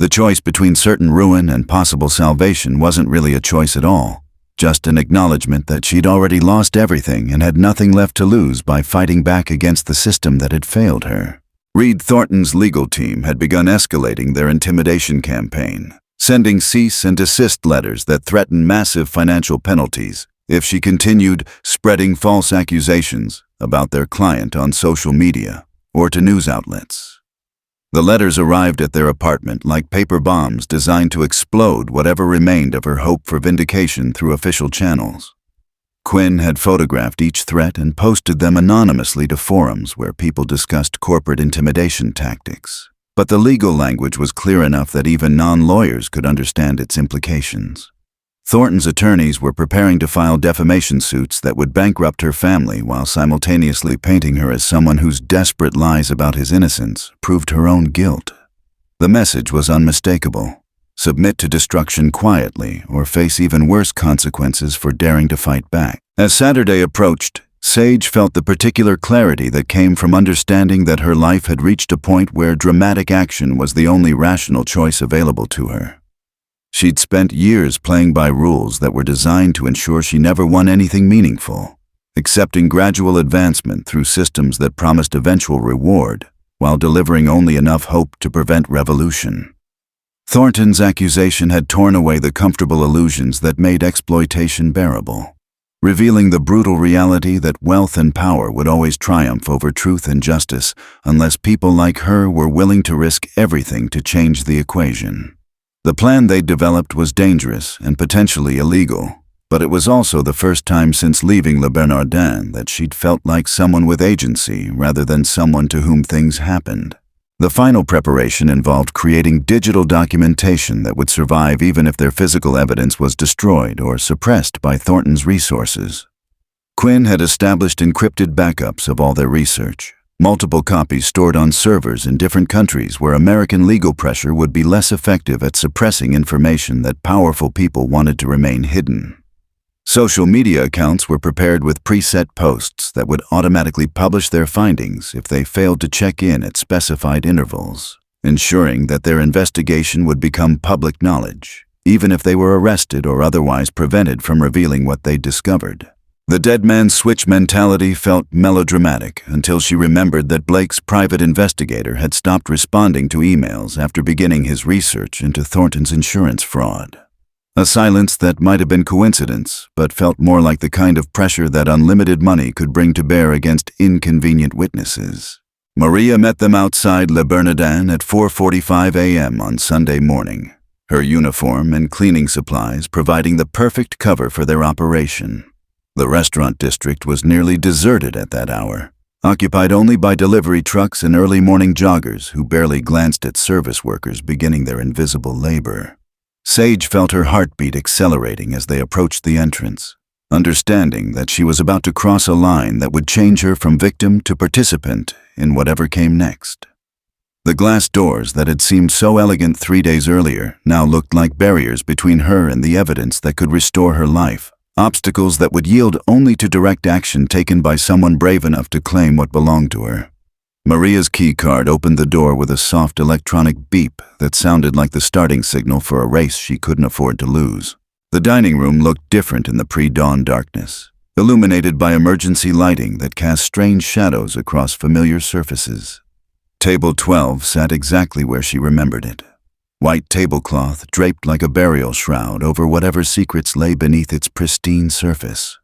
A: The choice between certain ruin and possible salvation wasn't really a choice at all, just an acknowledgement that she'd already lost everything and had nothing left to lose by fighting back against the system that had failed her. Reid Thornton's legal team had begun escalating their intimidation campaign, sending cease and desist letters that threatened massive financial penalties if she continued spreading false accusations about their client on social media or to news outlets. The letters arrived at their apartment like paper bombs designed to explode whatever remained of her hope for vindication through official channels. Quinn had photographed each threat and posted them anonymously to forums where people discussed corporate intimidation tactics. But the legal language was clear enough that even non-lawyers could understand its implications. Thornton's attorneys were preparing to file defamation suits that would bankrupt her family while simultaneously painting her as someone whose desperate lies about his innocence proved her own guilt. The message was unmistakable. Submit to destruction quietly or face even worse consequences for daring to fight back. As Saturday approached, Sage felt the particular clarity that came from understanding that her life had reached a point where dramatic action was the only rational choice available to her. She'd spent years playing by rules that were designed to ensure she never won anything meaningful, accepting gradual advancement through systems that promised eventual reward, while delivering only enough hope to prevent revolution. Thornton's accusation had torn away the comfortable illusions that made exploitation bearable, revealing the brutal reality that wealth and power would always triumph over truth and justice unless people like her were willing to risk everything to change the equation. The plan they'd developed was dangerous and potentially illegal, but it was also the first time since leaving Le Bernardin that she'd felt like someone with agency rather than someone to whom things happened. The final preparation involved creating digital documentation that would survive even if their physical evidence was destroyed or suppressed by Thornton's resources. Quinn had established encrypted backups of all their research, multiple copies stored on servers in different countries where American legal pressure would be less effective at suppressing information that powerful people wanted to remain hidden. Social media accounts were prepared with preset posts that would automatically publish their findings if they failed to check in at specified intervals, ensuring that their investigation would become public knowledge, even if they were arrested or otherwise prevented from revealing what they'd discovered. The dead man's switch mentality felt melodramatic until she remembered that Blake's private investigator had stopped responding to emails after beginning his research into Thornton's insurance fraud. A silence that might have been coincidence, but felt more like the kind of pressure that unlimited money could bring to bear against inconvenient witnesses. Maria met them outside Le Bernardin at 4:45 a.m. on Sunday morning, her uniform and cleaning supplies providing the perfect cover for their operation. The restaurant district was nearly deserted at that hour, occupied only by delivery trucks and early morning joggers who barely glanced at service workers beginning their invisible labor. Sage felt her heartbeat accelerating as they approached the entrance, understanding that she was about to cross a line that would change her from victim to participant in whatever came next. The glass doors that had seemed so elegant 3 days earlier now looked like barriers between her and the evidence that could restore her life, obstacles that would yield only to direct action taken by someone brave enough to claim what belonged to her. Maria's keycard opened the door with a soft electronic beep that sounded like the starting signal for a race she couldn't afford to lose. The dining room looked different in the pre-dawn darkness, illuminated by emergency lighting that cast strange shadows across familiar surfaces. Table 12 sat exactly where she remembered it. White tablecloth draped like a burial shroud over whatever secrets lay beneath its pristine surface.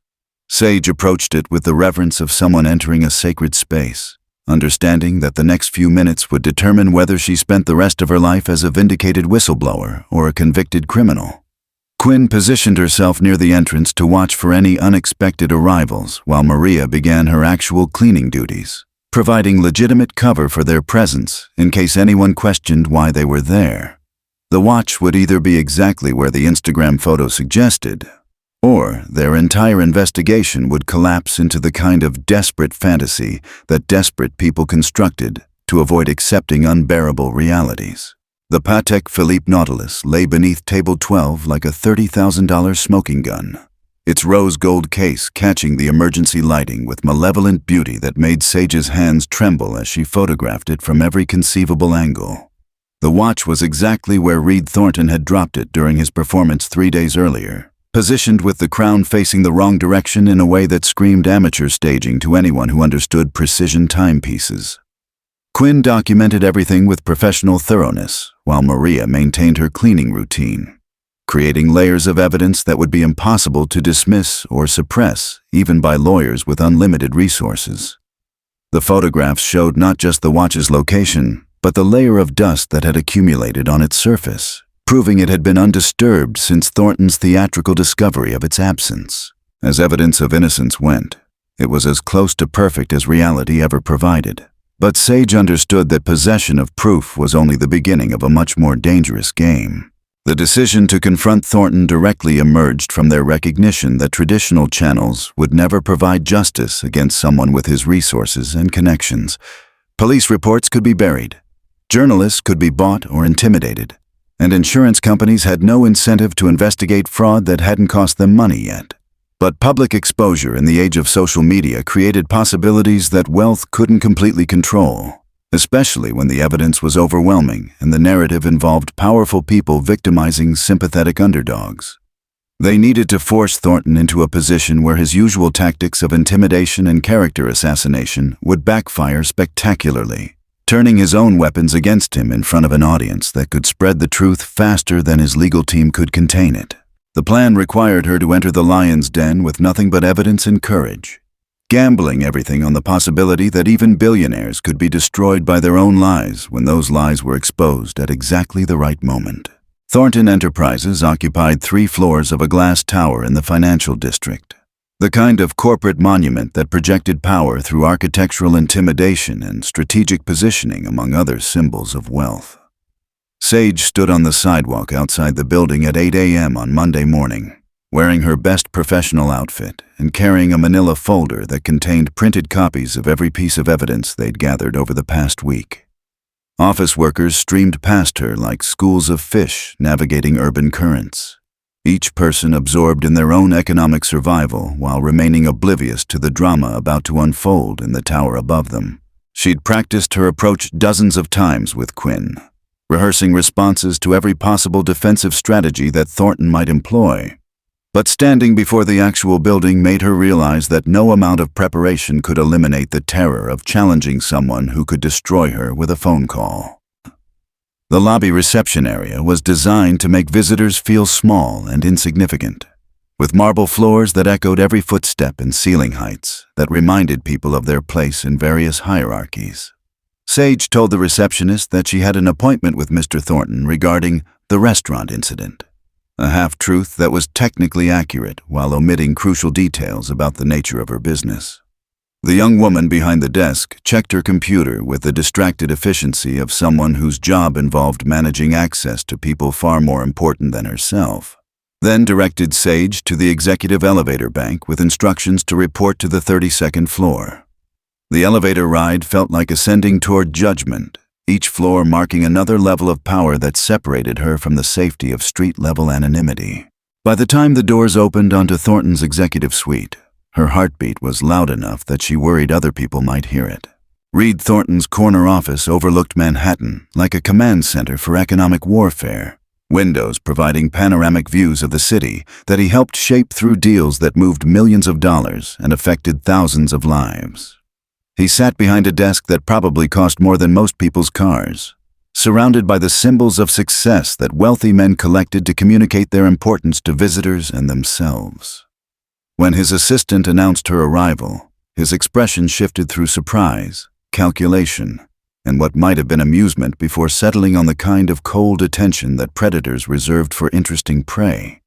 A: Sage approached it with the reverence of someone entering a sacred space, understanding that the next few minutes would determine whether she spent the rest of her life as a vindicated whistleblower or a convicted criminal. Quinn positioned herself near the entrance to watch for any unexpected arrivals while Maria began her actual cleaning duties, providing legitimate cover for their presence in case anyone questioned why they were there. The watch would either be exactly where the Instagram photo suggested, or their entire investigation would collapse into the kind of desperate fantasy that desperate people constructed to avoid accepting unbearable realities. The Patek Philippe Nautilus lay beneath table 12 like a $30,000 smoking gun, its rose gold case catching the emergency lighting with malevolent beauty that made Sage's hands tremble as she photographed it from every conceivable angle. The watch was exactly where Reid Thornton had dropped it during his performance 3 days earlier, positioned with the crown facing the wrong direction in a way that screamed amateur staging to anyone who understood precision timepieces. Quinn documented everything with professional thoroughness, while Maria maintained her cleaning routine. creating layers of evidence that would be impossible to dismiss or suppress, even by lawyers with unlimited resources. The photographs showed not just the watch's location, but the layer of dust that had accumulated on its surface, proving it had been undisturbed since Thornton's theatrical discovery of its absence. As evidence of innocence went, it was as close to perfect as reality ever provided. But Sage understood that possession of proof was only the beginning of a much more dangerous game. The decision to confront Thornton directly emerged from their recognition that traditional channels would never provide justice against someone with his resources and connections. Police reports could be buried, journalists could be bought or intimidated, and insurance companies had no incentive to investigate fraud that hadn't cost them money yet. But public exposure in the age of social media created possibilities that wealth couldn't completely control, especially when the evidence was overwhelming and the narrative involved powerful people victimizing sympathetic underdogs. They needed to force Thornton into a position where his usual tactics of intimidation and character assassination would backfire spectacularly, turning his own weapons against him in front of an audience that could spread the truth faster than his legal team could contain it. The plan required her to enter the lion's den with nothing but evidence and courage, gambling everything on the possibility that even billionaires could be destroyed by their own lies when those lies were exposed at exactly the right moment. Thornton Enterprises occupied 3 floors of a glass tower in the financial district, the kind of corporate monument that projected power through architectural intimidation and strategic positioning among other symbols of wealth. Sage stood on the sidewalk outside the building at 8 a.m. on Monday morning, wearing her best professional outfit and carrying a manila folder that contained printed copies of every piece of evidence they'd gathered over the past week. Office workers streamed past her like schools of fish navigating urban currents, each person absorbed in their own economic survival while remaining oblivious to the drama about to unfold in the tower above them. She'd practiced her approach dozens of times with Quinn, rehearsing responses to every possible defensive strategy that Thornton might employ. But standing before the actual building made her realize that no amount of preparation could eliminate the terror of challenging someone who could destroy her with a phone call. The lobby reception area was designed to make visitors feel small and insignificant, with marble floors that echoed every footstep and ceiling heights that reminded people of their place in various hierarchies. Sage told the receptionist that she had an appointment with Mr. Thornton regarding the restaurant incident, a half-truth that was technically accurate while omitting crucial details about the nature of her business. The young woman behind the desk checked her computer with the distracted efficiency of someone whose job involved managing access to people far more important than herself, then directed Sage to the executive elevator bank with instructions to report to the 32nd floor. The elevator ride felt like ascending toward judgment, each floor marking another level of power that separated her from the safety of street-level anonymity. By the time the doors opened onto Thornton's executive suite, her heartbeat was loud enough that she worried other people might hear it. Reid Thornton's corner office overlooked Manhattan like a command center for economic warfare, windows providing panoramic views of the city that he helped shape through deals that moved millions of dollars and affected thousands of lives. He sat behind a desk that probably cost more than most people's cars, surrounded by the symbols of success that wealthy men collected to communicate their importance to visitors and themselves. When his assistant announced her arrival, his expression shifted through surprise, calculation, and what might have been amusement before settling on the kind of cold attention that predators reserved for interesting prey.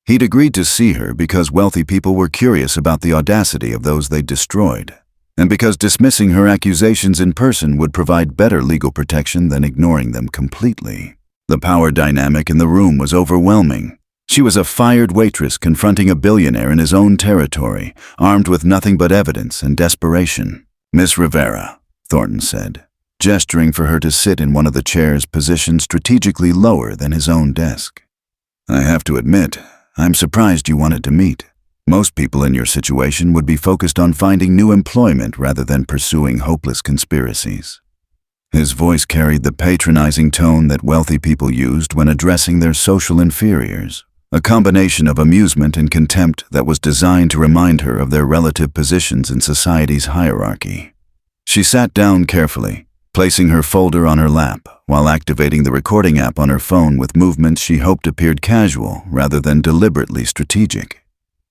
A: He'd agreed to see her because wealthy people were curious about the audacity of those they'd destroyed, and because dismissing her accusations in person would provide better legal protection than ignoring them completely. The power dynamic in the room was overwhelming. She was a fired waitress confronting a billionaire in his own territory, armed with nothing but evidence and desperation. "Miss Rivera," Thornton said, gesturing for her to sit in one of the chairs positioned strategically lower than his own desk. "I have to admit, I'm surprised you wanted to meet. Most people in your situation would be focused on finding new employment rather than pursuing hopeless conspiracies." His voice carried the patronizing tone that wealthy people used when addressing their social inferiors, a combination of amusement and contempt that was designed to remind her of their relative positions in society's hierarchy. She sat down carefully, placing her folder on her lap while activating the recording app on her phone with movements she hoped appeared casual rather than deliberately strategic.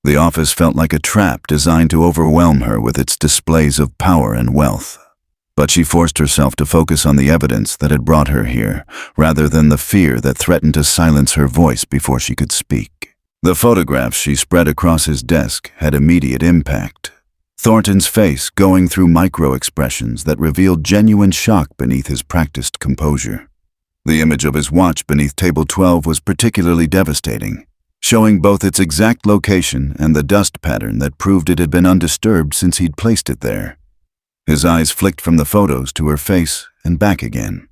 A: The office felt like a trap designed to overwhelm her with its displays of power and wealth. But she forced herself to focus on the evidence that had brought her here, rather than the fear that threatened to silence her voice before she could speak. The photographs she spread across his desk had immediate impact. Thornton's face going through micro-expressions that revealed genuine shock beneath his practiced composure. The image of his watch beneath table 12 was particularly devastating, showing both its exact location and the dust pattern that proved it had been undisturbed since he'd placed it there. His eyes flicked from the photos to her face and back again,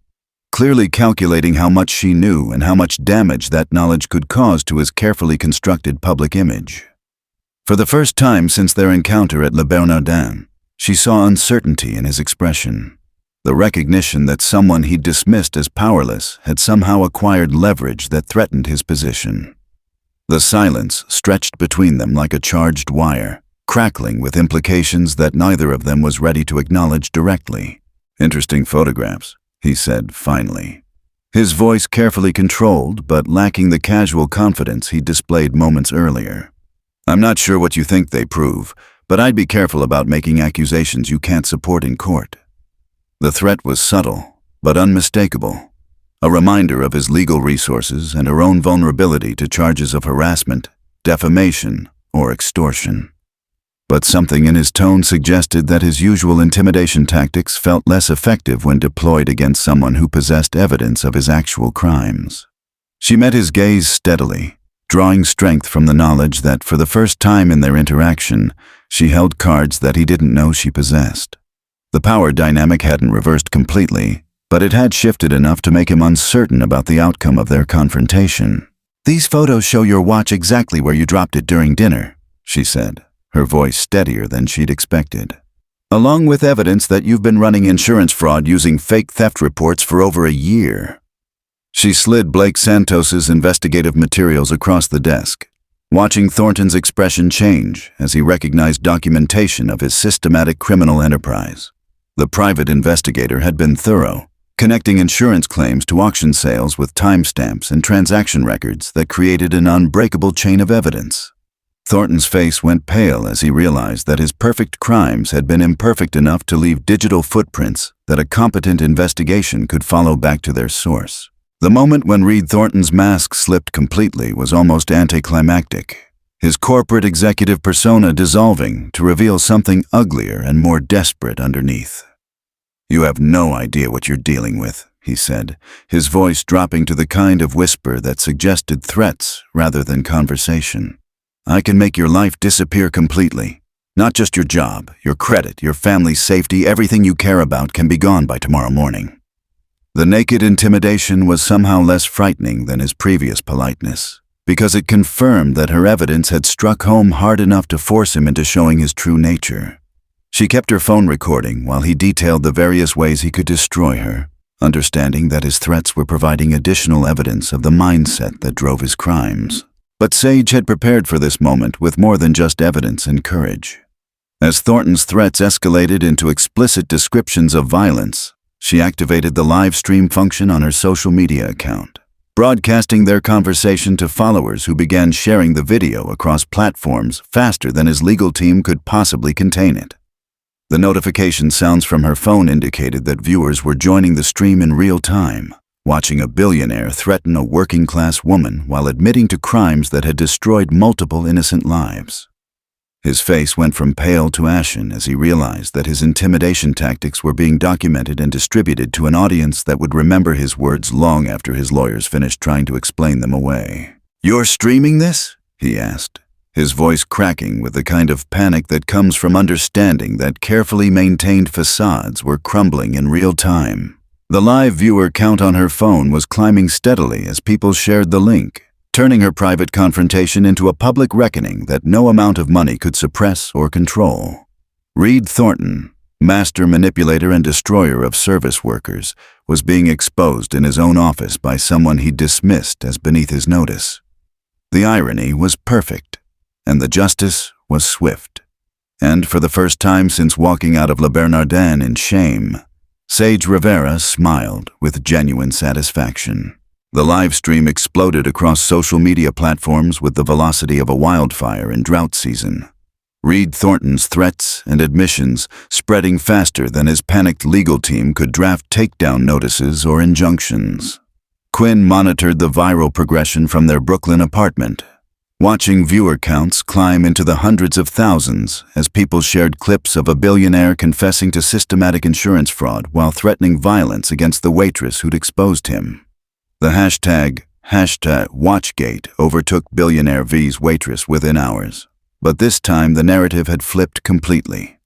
A: clearly calculating how much she knew and how much damage that knowledge could cause to his carefully constructed public image. For the first time since their encounter at Le Bernardin, she saw uncertainty in his expression, the recognition that someone he'd dismissed as powerless had somehow acquired leverage that threatened his position. The silence stretched between them like a charged wire, crackling with implications that neither of them was ready to acknowledge directly. "Interesting photographs," he said finally, his voice carefully controlled but lacking the casual confidence he'd displayed moments earlier. "I'm not sure what you think they prove, but I'd be careful about making accusations you can't support in court." The threat was subtle, but unmistakable, a reminder of his legal resources and her own vulnerability to charges of harassment, defamation, or extortion. But something in his tone suggested that his usual intimidation tactics felt less effective when deployed against someone who possessed evidence of his actual crimes. She met his gaze steadily, drawing strength from the knowledge that for the first time in their interaction, she held cards that he didn't know she possessed. The power dynamic hadn't reversed completely, but it had shifted enough to make him uncertain about the outcome of their confrontation. "These photos show your watch exactly where you dropped it during dinner," she said, her voice steadier than she'd expected. "Along with evidence that you've been running insurance fraud using fake theft reports for over a year." She slid Blake Santos's investigative materials across the desk, watching Thornton's expression change as he recognized documentation of his systematic criminal enterprise. The private investigator had been thorough, connecting insurance claims to auction sales with timestamps and transaction records that created an unbreakable chain of evidence. Thornton's face went pale as he realized that his perfect crimes had been imperfect enough to leave digital footprints that a competent investigation could follow back to their source. The moment when Reid Thornton's mask slipped completely was almost anticlimactic, his corporate executive persona dissolving to reveal something uglier and more desperate underneath. "You have no idea what you're dealing with," he said, his voice dropping to the kind of whisper that suggested threats rather than conversation. "I can make your life disappear completely. Not just your job, your credit, your family's safety, everything you care about can be gone by tomorrow morning." The naked intimidation was somehow less frightening than his previous politeness, because it confirmed that her evidence had struck home hard enough to force him into showing his true nature. She kept her phone recording while he detailed the various ways he could destroy her, understanding that his threats were providing additional evidence of the mindset that drove his crimes. But Sage had prepared for this moment with more than just evidence and courage. As Thornton's threats escalated into explicit descriptions of violence, she activated the live stream function on her social media account, broadcasting their conversation to followers who began sharing the video across platforms faster than his legal team could possibly contain it. The notification sounds from her phone indicated that viewers were joining the stream in real time, watching a billionaire threaten a working-class woman while admitting to crimes that had destroyed multiple innocent lives. His face went from pale to ashen as he realized that his intimidation tactics were being documented and distributed to an audience that would remember his words long after his lawyers finished trying to explain them away. "You're streaming this?" he asked, his voice cracking with the kind of panic that comes from understanding that carefully maintained facades were crumbling in real time. The live viewer count on her phone was climbing steadily as people shared the link, turning her private confrontation into a public reckoning that no amount of money could suppress or control. Reid Thornton, master manipulator and destroyer of service workers, was being exposed in his own office by someone he dismissed as beneath his notice. The irony was perfect, and the justice was swift. And for the first time since walking out of Le Bernardin in shame, Sage Rivera smiled with genuine satisfaction. The live stream exploded across social media platforms with the velocity of a wildfire in drought season. Reid Thornton's threats and admissions spreading faster than his panicked legal team could draft takedown notices or injunctions. Quinn monitored the viral progression from their Brooklyn apartment, watching viewer counts climb into the hundreds of thousands as people shared clips of a billionaire confessing to systematic insurance fraud while threatening violence against the waitress who'd exposed him. The hashtag Watchgate overtook Billionaire vs. Waitress within hours. But this time the narrative had flipped completely.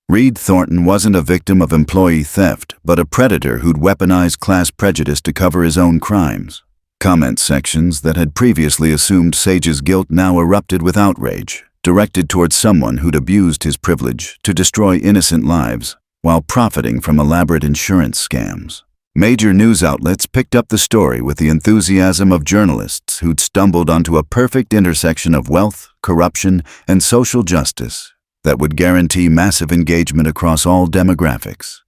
A: Reid Thornton wasn't a victim of employee theft, but a predator who'd weaponized class prejudice to cover his own crimes. Comment sections that had previously assumed Sage's guilt now erupted with outrage, directed towards someone who'd abused his privilege to destroy innocent lives while profiting from elaborate insurance scams. Major news outlets picked up the story with the enthusiasm of journalists who'd stumbled onto a perfect intersection of wealth, corruption, and social justice that would guarantee massive engagement across all demographics.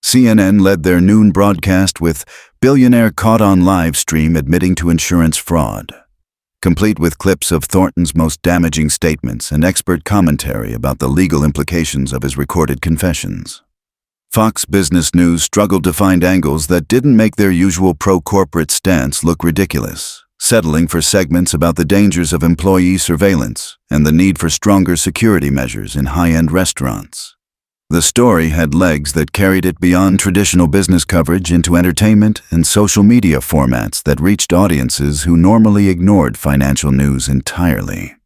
A: CNN led their noon broadcast with Billionaire caught on live stream admitting to insurance fraud, complete with clips of Thornton's most damaging statements and expert commentary about the legal implications of his recorded confessions. Fox Business News struggled to find angles that didn't make their usual pro-corporate stance look ridiculous, settling for segments about the dangers of employee surveillance and the need for stronger security measures in high-end restaurants. The story had legs that carried it beyond traditional business coverage into entertainment and social media formats that reached audiences who normally ignored financial news entirely.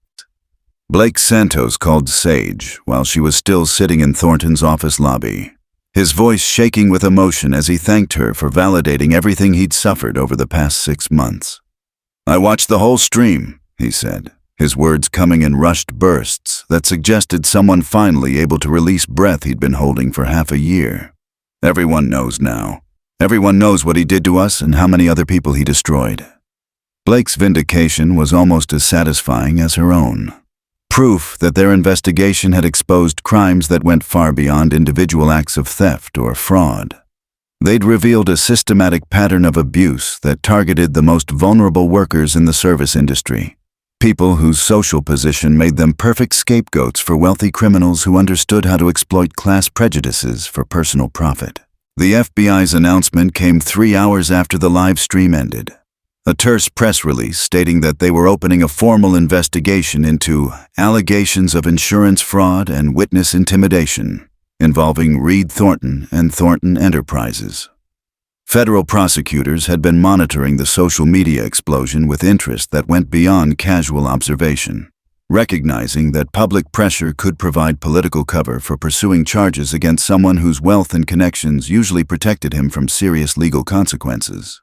A: Blake Santos called Sage while she was still sitting in Thornton's office lobby, his voice shaking with emotion as he thanked her for validating everything he'd suffered over the past 6 months. "I watched the whole stream," he said, his words coming in rushed bursts that suggested someone finally able to release breath he'd been holding for half a year. "Everyone knows now. Everyone knows what he did to us and how many other people he destroyed." Blake's vindication was almost as satisfying as her own. Proof that their investigation had exposed crimes that went far beyond individual acts of theft or fraud. They'd revealed a systematic pattern of abuse that targeted the most vulnerable workers in the service industry, people whose social position made them perfect scapegoats for wealthy criminals who understood how to exploit class prejudices for personal profit. The FBI's announcement came 3 hours after the live stream ended. A terse press release stating that they were opening a formal investigation into allegations of insurance fraud and witness intimidation involving Reid Thornton and Thornton Enterprises. Federal prosecutors had been monitoring the social media explosion with interest that went beyond casual observation, recognizing that public pressure could provide political cover for pursuing charges against someone whose wealth and connections usually protected him from serious legal consequences.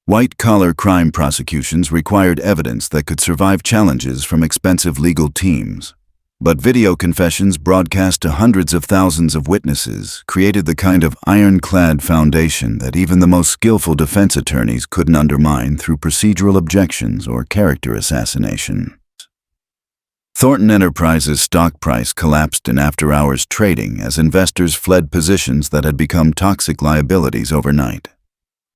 A: White-collar crime prosecutions required evidence that could survive challenges from expensive legal teams. But video confessions broadcast to hundreds of thousands of witnesses created the kind of ironclad foundation that even the most skillful defense attorneys couldn't undermine through procedural objections or character assassination. Thornton Enterprises' stock price collapsed in after-hours trading as investors fled positions that had become toxic liabilities overnight.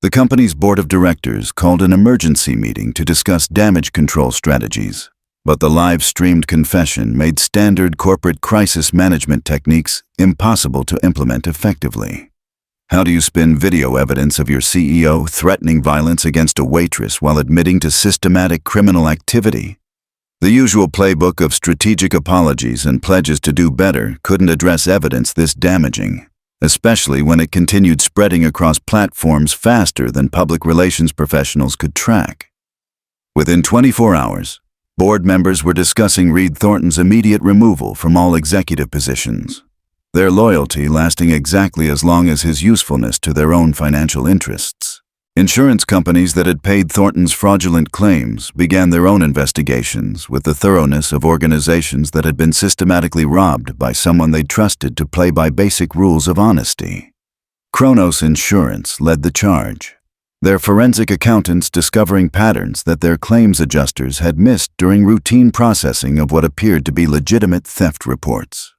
A: The company's board of directors called an emergency meeting to discuss damage control strategies, but the live-streamed confession made standard corporate crisis management techniques impossible to implement effectively. How do you spin video evidence of your CEO threatening violence against a waitress while admitting to systematic criminal activity? The usual playbook of strategic apologies and pledges to do better couldn't address evidence this damaging, especially when it continued spreading across platforms faster than public relations professionals could track. Within 24 hours, board members were discussing Reid Thornton's immediate removal from all executive positions, their loyalty lasting exactly as long as his usefulness to their own financial interests. Insurance companies that had paid Thornton's fraudulent claims began their own investigations with the thoroughness of organizations that had been systematically robbed by someone they trusted to play by basic rules of honesty. Kronos Insurance led the charge, their forensic accountants discovering patterns that their claims adjusters had missed during routine processing of what appeared to be legitimate theft reports.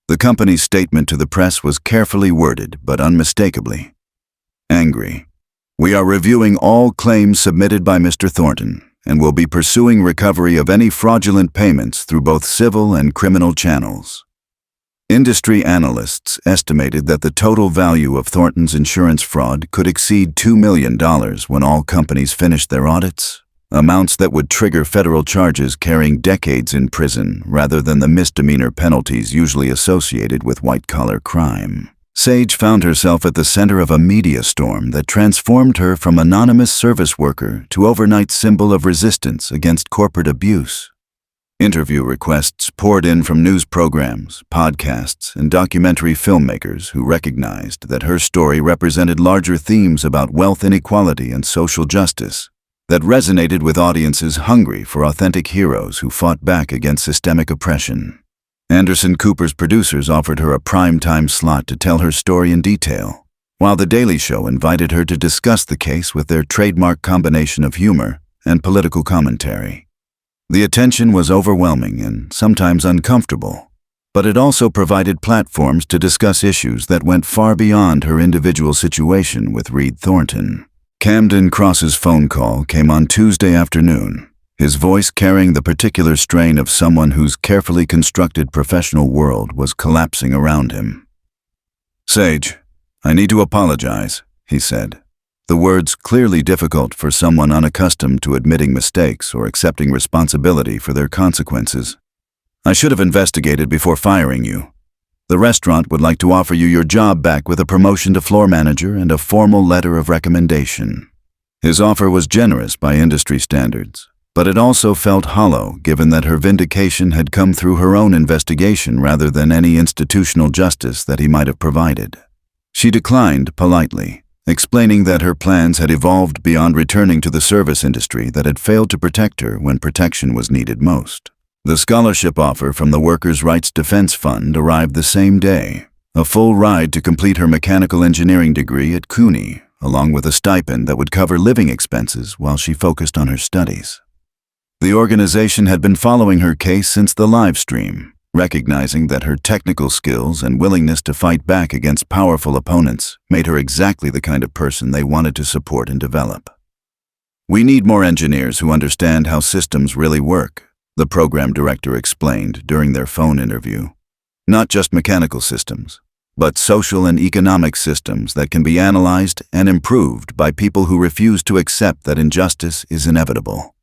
A: The company's statement to the press was carefully worded, but unmistakably angry. "We are reviewing all claims submitted by Mr. Thornton and will be pursuing recovery of any fraudulent payments through both civil and criminal channels." Industry analysts estimated that the total value of Thornton's insurance fraud could exceed $2 million when all companies finished their audits, amounts that would trigger federal charges carrying decades in prison rather than the misdemeanor penalties usually associated with white-collar crime. Sage found herself at the center of a media storm that transformed her from anonymous service worker to overnight symbol of resistance against corporate abuse. Interview requests poured in from news programs, podcasts, and documentary filmmakers who recognized that her story represented larger themes about wealth inequality and social justice that resonated with audiences hungry for authentic heroes who fought back against systemic oppression. Anderson Cooper's producers offered her a prime-time slot to tell her story in detail, while The Daily Show invited her to discuss the case with their trademark combination of humor and political commentary. The attention was overwhelming and sometimes uncomfortable, but it also provided platforms to discuss issues that went far beyond her individual situation with Reid Thornton. Camden Cross's phone call came on Tuesday afternoon, his voice carrying the particular strain of someone whose carefully constructed professional world was collapsing around him. "Sage, I need to apologize," he said, the words clearly difficult for someone unaccustomed to admitting mistakes or accepting responsibility for their consequences. "I should have investigated before firing you. The restaurant would like to offer you your job back with a promotion to floor manager and a formal letter of recommendation." His offer was generous by industry standards, but it also felt hollow given that her vindication had come through her own investigation rather than any institutional justice that he might have provided. She declined politely, explaining that her plans had evolved beyond returning to the service industry that had failed to protect her when protection was needed most. The scholarship offer from the Workers' Rights Defense Fund arrived the same day, a full ride to complete her mechanical engineering degree at CUNY, along with a stipend that would cover living expenses while she focused on her studies. The organization had been following her case since the live stream, recognizing that her technical skills and willingness to fight back against powerful opponents made her exactly the kind of person they wanted to support and develop. "We need more engineers who understand how systems really work," the program director explained during their phone interview. "Not just mechanical systems, but social and economic systems that can be analyzed and improved by people who refuse to accept that injustice is inevitable."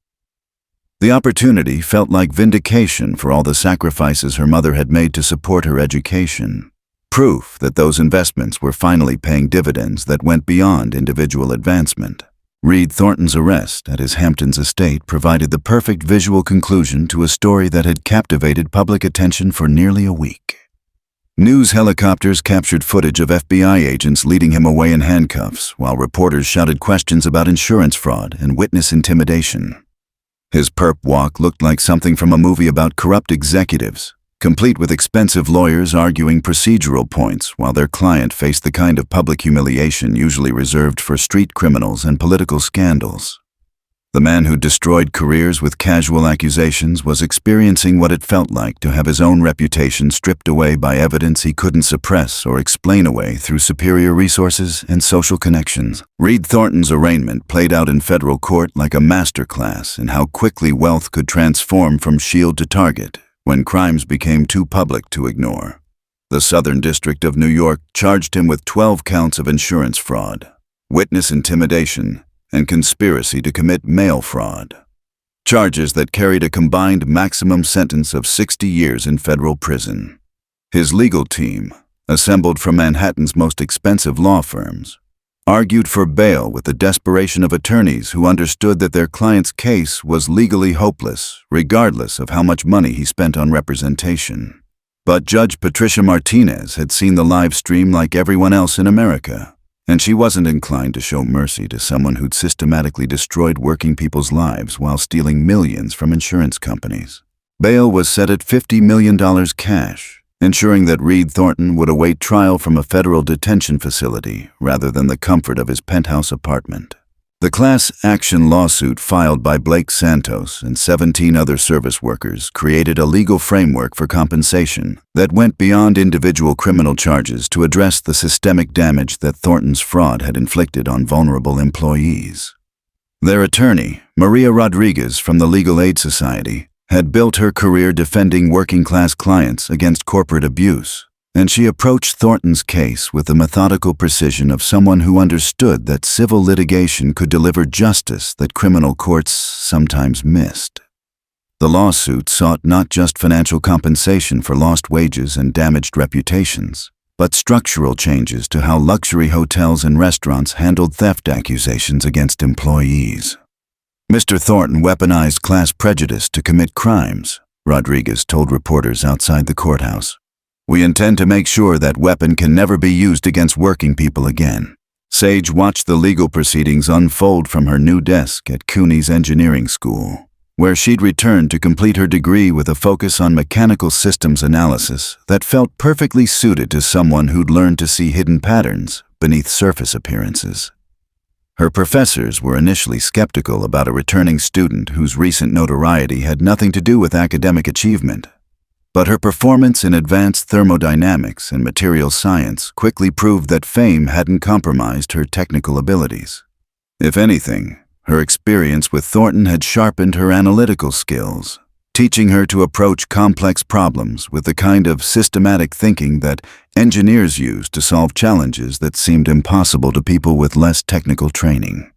A: The opportunity felt like vindication for all the sacrifices her mother had made to support her education, proof that those investments were finally paying dividends that went beyond individual advancement. Reid Thornton's arrest at his Hamptons estate provided the perfect visual conclusion to a story that had captivated public attention for nearly a week. News helicopters captured footage of FBI agents leading him away in handcuffs, while reporters shouted questions about insurance fraud and witness intimidation. His perp walk looked like something from a movie about corrupt executives, complete with expensive lawyers arguing procedural points while their client faced the kind of public humiliation usually reserved for street criminals and political scandals. The man who destroyed careers with casual accusations was experiencing what it felt like to have his own reputation stripped away by evidence he couldn't suppress or explain away through superior resources and social connections. Reid Thornton's arraignment played out in federal court like a masterclass in how quickly wealth could transform from shield to target when crimes became too public to ignore. The Southern District of New York charged him with 12 counts of insurance fraud, witness intimidation, and conspiracy to commit mail fraud, charges that carried a combined maximum sentence of 60 years in federal prison. His legal team, assembled from Manhattan's most expensive law firms, argued for bail with the desperation of attorneys who understood that their client's case was legally hopeless, regardless of how much money he spent on representation. But Judge Patricia Martinez had seen the live stream like everyone else in America, and she wasn't inclined to show mercy to someone who'd systematically destroyed working people's lives while stealing millions from insurance companies. Bail was set at $50 million cash, ensuring that Reid Thornton would await trial from a federal detention facility rather than the comfort of his penthouse apartment. The class action lawsuit filed by Blake Santos and 17 other service workers created a legal framework for compensation that went beyond individual criminal charges to address the systemic damage that Thornton's fraud had inflicted on vulnerable employees. Their attorney, Maria Rodriguez from the Legal Aid Society, had built her career defending working-class clients against corporate abuse, and she approached Thornton's case with the methodical precision of someone who understood that civil litigation could deliver justice that criminal courts sometimes missed. The lawsuit sought not just financial compensation for lost wages and damaged reputations, but structural changes to how luxury hotels and restaurants handled theft accusations against employees. Mr. Thornton weaponized class prejudice to commit crimes, Rodriguez told reporters outside the courthouse. We intend to make sure that weapon can never be used against working people again. Sage watched the legal proceedings unfold from her new desk at CUNY's engineering school, where she'd returned to complete her degree with a focus on mechanical systems analysis that felt perfectly suited to someone who'd learned to see hidden patterns beneath surface appearances. Her professors were initially skeptical about a returning student whose recent notoriety had nothing to do with academic achievement. But her performance in advanced thermodynamics and materials science quickly proved that fame hadn't compromised her technical abilities. If anything, her experience with Thornton had sharpened her analytical skills, teaching her to approach complex problems with the kind of systematic thinking that engineers use to solve challenges that seemed impossible to people with less technical training.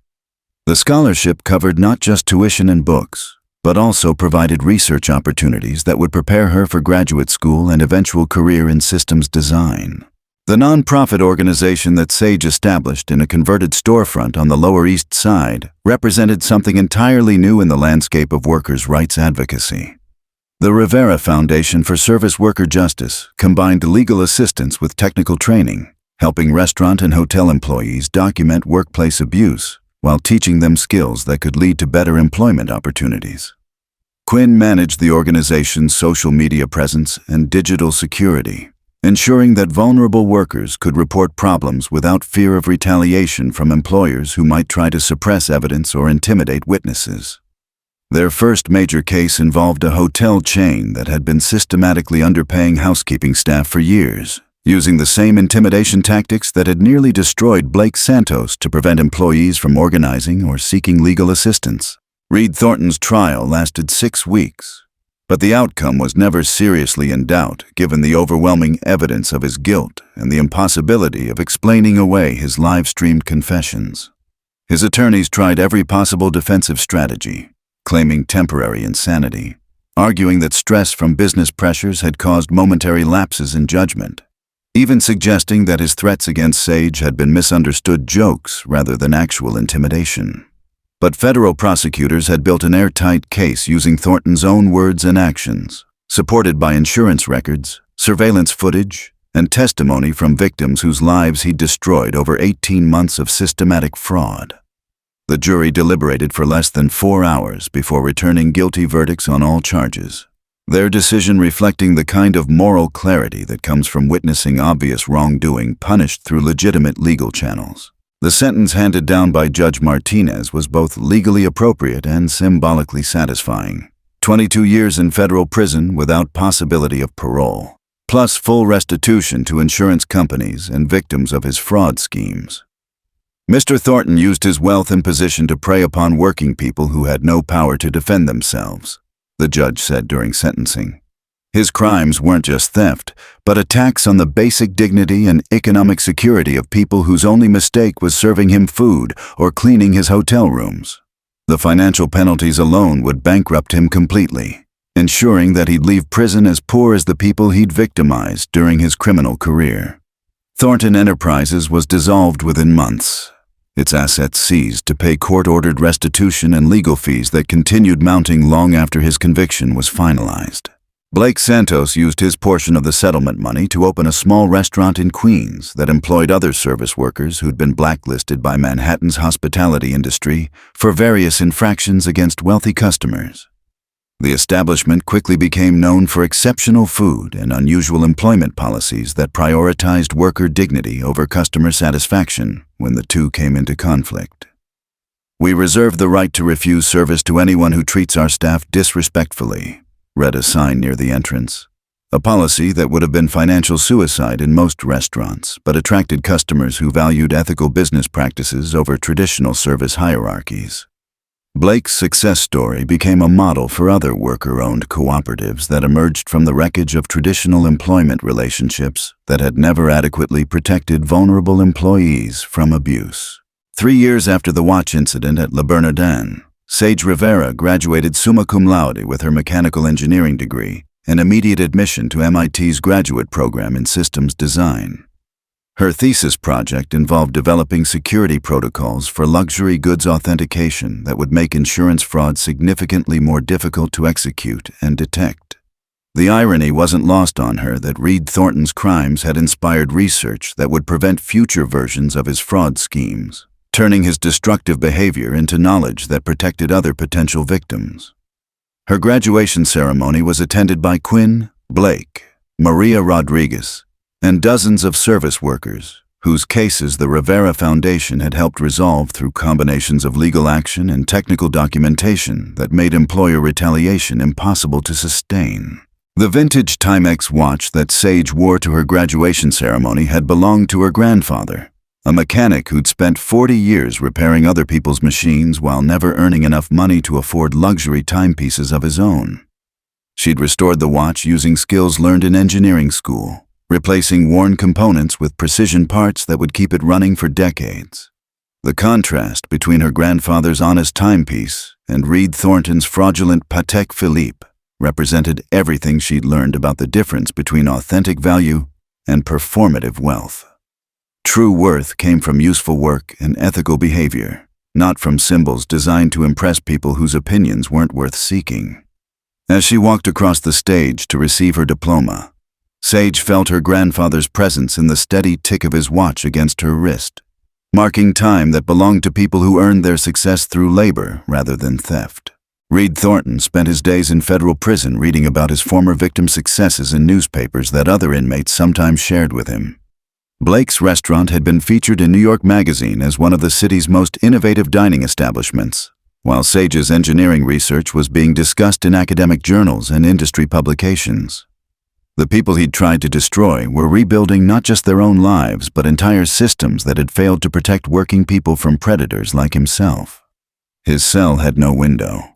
A: The scholarship covered not just tuition and books, but also provided research opportunities that would prepare her for graduate school and eventual career in systems design. The nonprofit organization that Sage established in a converted storefront on the Lower East Side represented something entirely new in the landscape of workers' rights advocacy. The Rivera Foundation for Service Worker Justice combined legal assistance with technical training, helping restaurant and hotel employees document workplace abuse while teaching them skills that could lead to better employment opportunities. Quinn managed the organization's social media presence and digital security, ensuring that vulnerable workers could report problems without fear of retaliation from employers who might try to suppress evidence or intimidate witnesses. Their first major case involved a hotel chain that had been systematically underpaying housekeeping staff for years, using the same intimidation tactics that had nearly destroyed Blake Santos to prevent employees from organizing or seeking legal assistance. Reid Thornton's trial lasted 6 weeks, but the outcome was never seriously in doubt given the overwhelming evidence of his guilt and the impossibility of explaining away his live-streamed confessions. His attorneys tried every possible defensive strategy, claiming temporary insanity, arguing that stress from business pressures had caused momentary lapses in judgment, even suggesting that his threats against Sage had been misunderstood jokes rather than actual intimidation. But federal prosecutors had built an airtight case using Thornton's own words and actions, supported by insurance records, surveillance footage, and testimony from victims whose lives he'd destroyed over 18 months of systematic fraud. The jury deliberated for less than 4 hours before returning guilty verdicts on all charges, their decision reflecting the kind of moral clarity that comes from witnessing obvious wrongdoing punished through legitimate legal channels. The sentence handed down by Judge Martinez was both legally appropriate and symbolically satisfying. 22 years in federal prison without possibility of parole, plus full restitution to insurance companies and victims of his fraud schemes. Mr. Thornton used his wealth and position to prey upon working people who had no power to defend themselves, the judge said during sentencing. His crimes weren't just theft, but attacks on the basic dignity and economic security of people whose only mistake was serving him food or cleaning his hotel rooms. The financial penalties alone would bankrupt him completely, ensuring that he'd leave prison as poor as the people he'd victimized during his criminal career. Thornton Enterprises was dissolved within months, its assets seized to pay court-ordered restitution and legal fees that continued mounting long after his conviction was finalized. Blake Santos used his portion of the settlement money to open a small restaurant in Queens that employed other service workers who'd been blacklisted by Manhattan's hospitality industry for various infractions against wealthy customers. The establishment quickly became known for exceptional food and unusual employment policies that prioritized worker dignity over customer satisfaction when the two came into conflict. "We reserve the right to refuse service to anyone who treats our staff disrespectfully," read a sign near the entrance. A policy that would have been financial suicide in most restaurants, but attracted customers who valued ethical business practices over traditional service hierarchies. Blake's success story became a model for other worker-owned cooperatives that emerged from the wreckage of traditional employment relationships that had never adequately protected vulnerable employees from abuse. 3 years after the watch incident at Le Bernardin, Sage Rivera graduated summa cum laude with her mechanical engineering degree and immediate admission to MIT's graduate program in systems design. Her thesis project involved developing security protocols for luxury goods authentication that would make insurance fraud significantly more difficult to execute and detect. The irony wasn't lost on her that Reid Thornton's crimes had inspired research that would prevent future versions of his fraud schemes, turning his destructive behavior into knowledge that protected other potential victims. Her graduation ceremony was attended by Quinn, Blake, Maria Rodriguez, and dozens of service workers, whose cases the Rivera Foundation had helped resolve through combinations of legal action and technical documentation that made employer retaliation impossible to sustain. The vintage Timex watch that Sage wore to her graduation ceremony had belonged to her grandfather, a mechanic who'd spent 40 years repairing other people's machines while never earning enough money to afford luxury timepieces of his own. She'd restored the watch using skills learned in engineering school, replacing worn components with precision parts that would keep it running for decades. The contrast between her grandfather's honest timepiece and Reid Thornton's fraudulent Patek Philippe represented everything she'd learned about the difference between authentic value and performative wealth. True worth came from useful work and ethical behavior, not from symbols designed to impress people whose opinions weren't worth seeking. As she walked across the stage to receive her diploma, Sage felt her grandfather's presence in the steady tick of his watch against her wrist, marking time that belonged to people who earned their success through labor rather than theft. Reid Thornton spent his days in federal prison reading about his former victims' successes in newspapers that other inmates sometimes shared with him. Blake's restaurant had been featured in New York Magazine as one of the city's most innovative dining establishments, while Sage's engineering research was being discussed in academic journals and industry publications. The people he'd tried to destroy were rebuilding not just their own lives, but entire systems that had failed to protect working people from predators like himself. His cell had no window.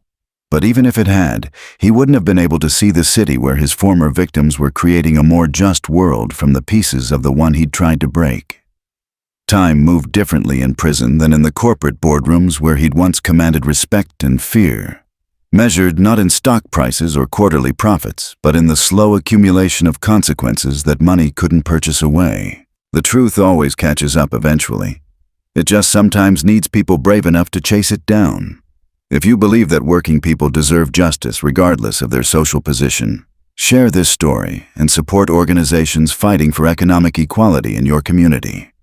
A: But even if it had, he wouldn't have been able to see the city where his former victims were creating a more just world from the pieces of the one he'd tried to break. Time moved differently in prison than in the corporate boardrooms where he'd once commanded respect and fear, measured not in stock prices or quarterly profits, but in the slow accumulation of consequences that money couldn't purchase away. The truth always catches up eventually. It just sometimes needs people brave enough to chase it down. If you believe that working people deserve justice regardless of their social position, share this story and support organizations fighting for economic equality in your community.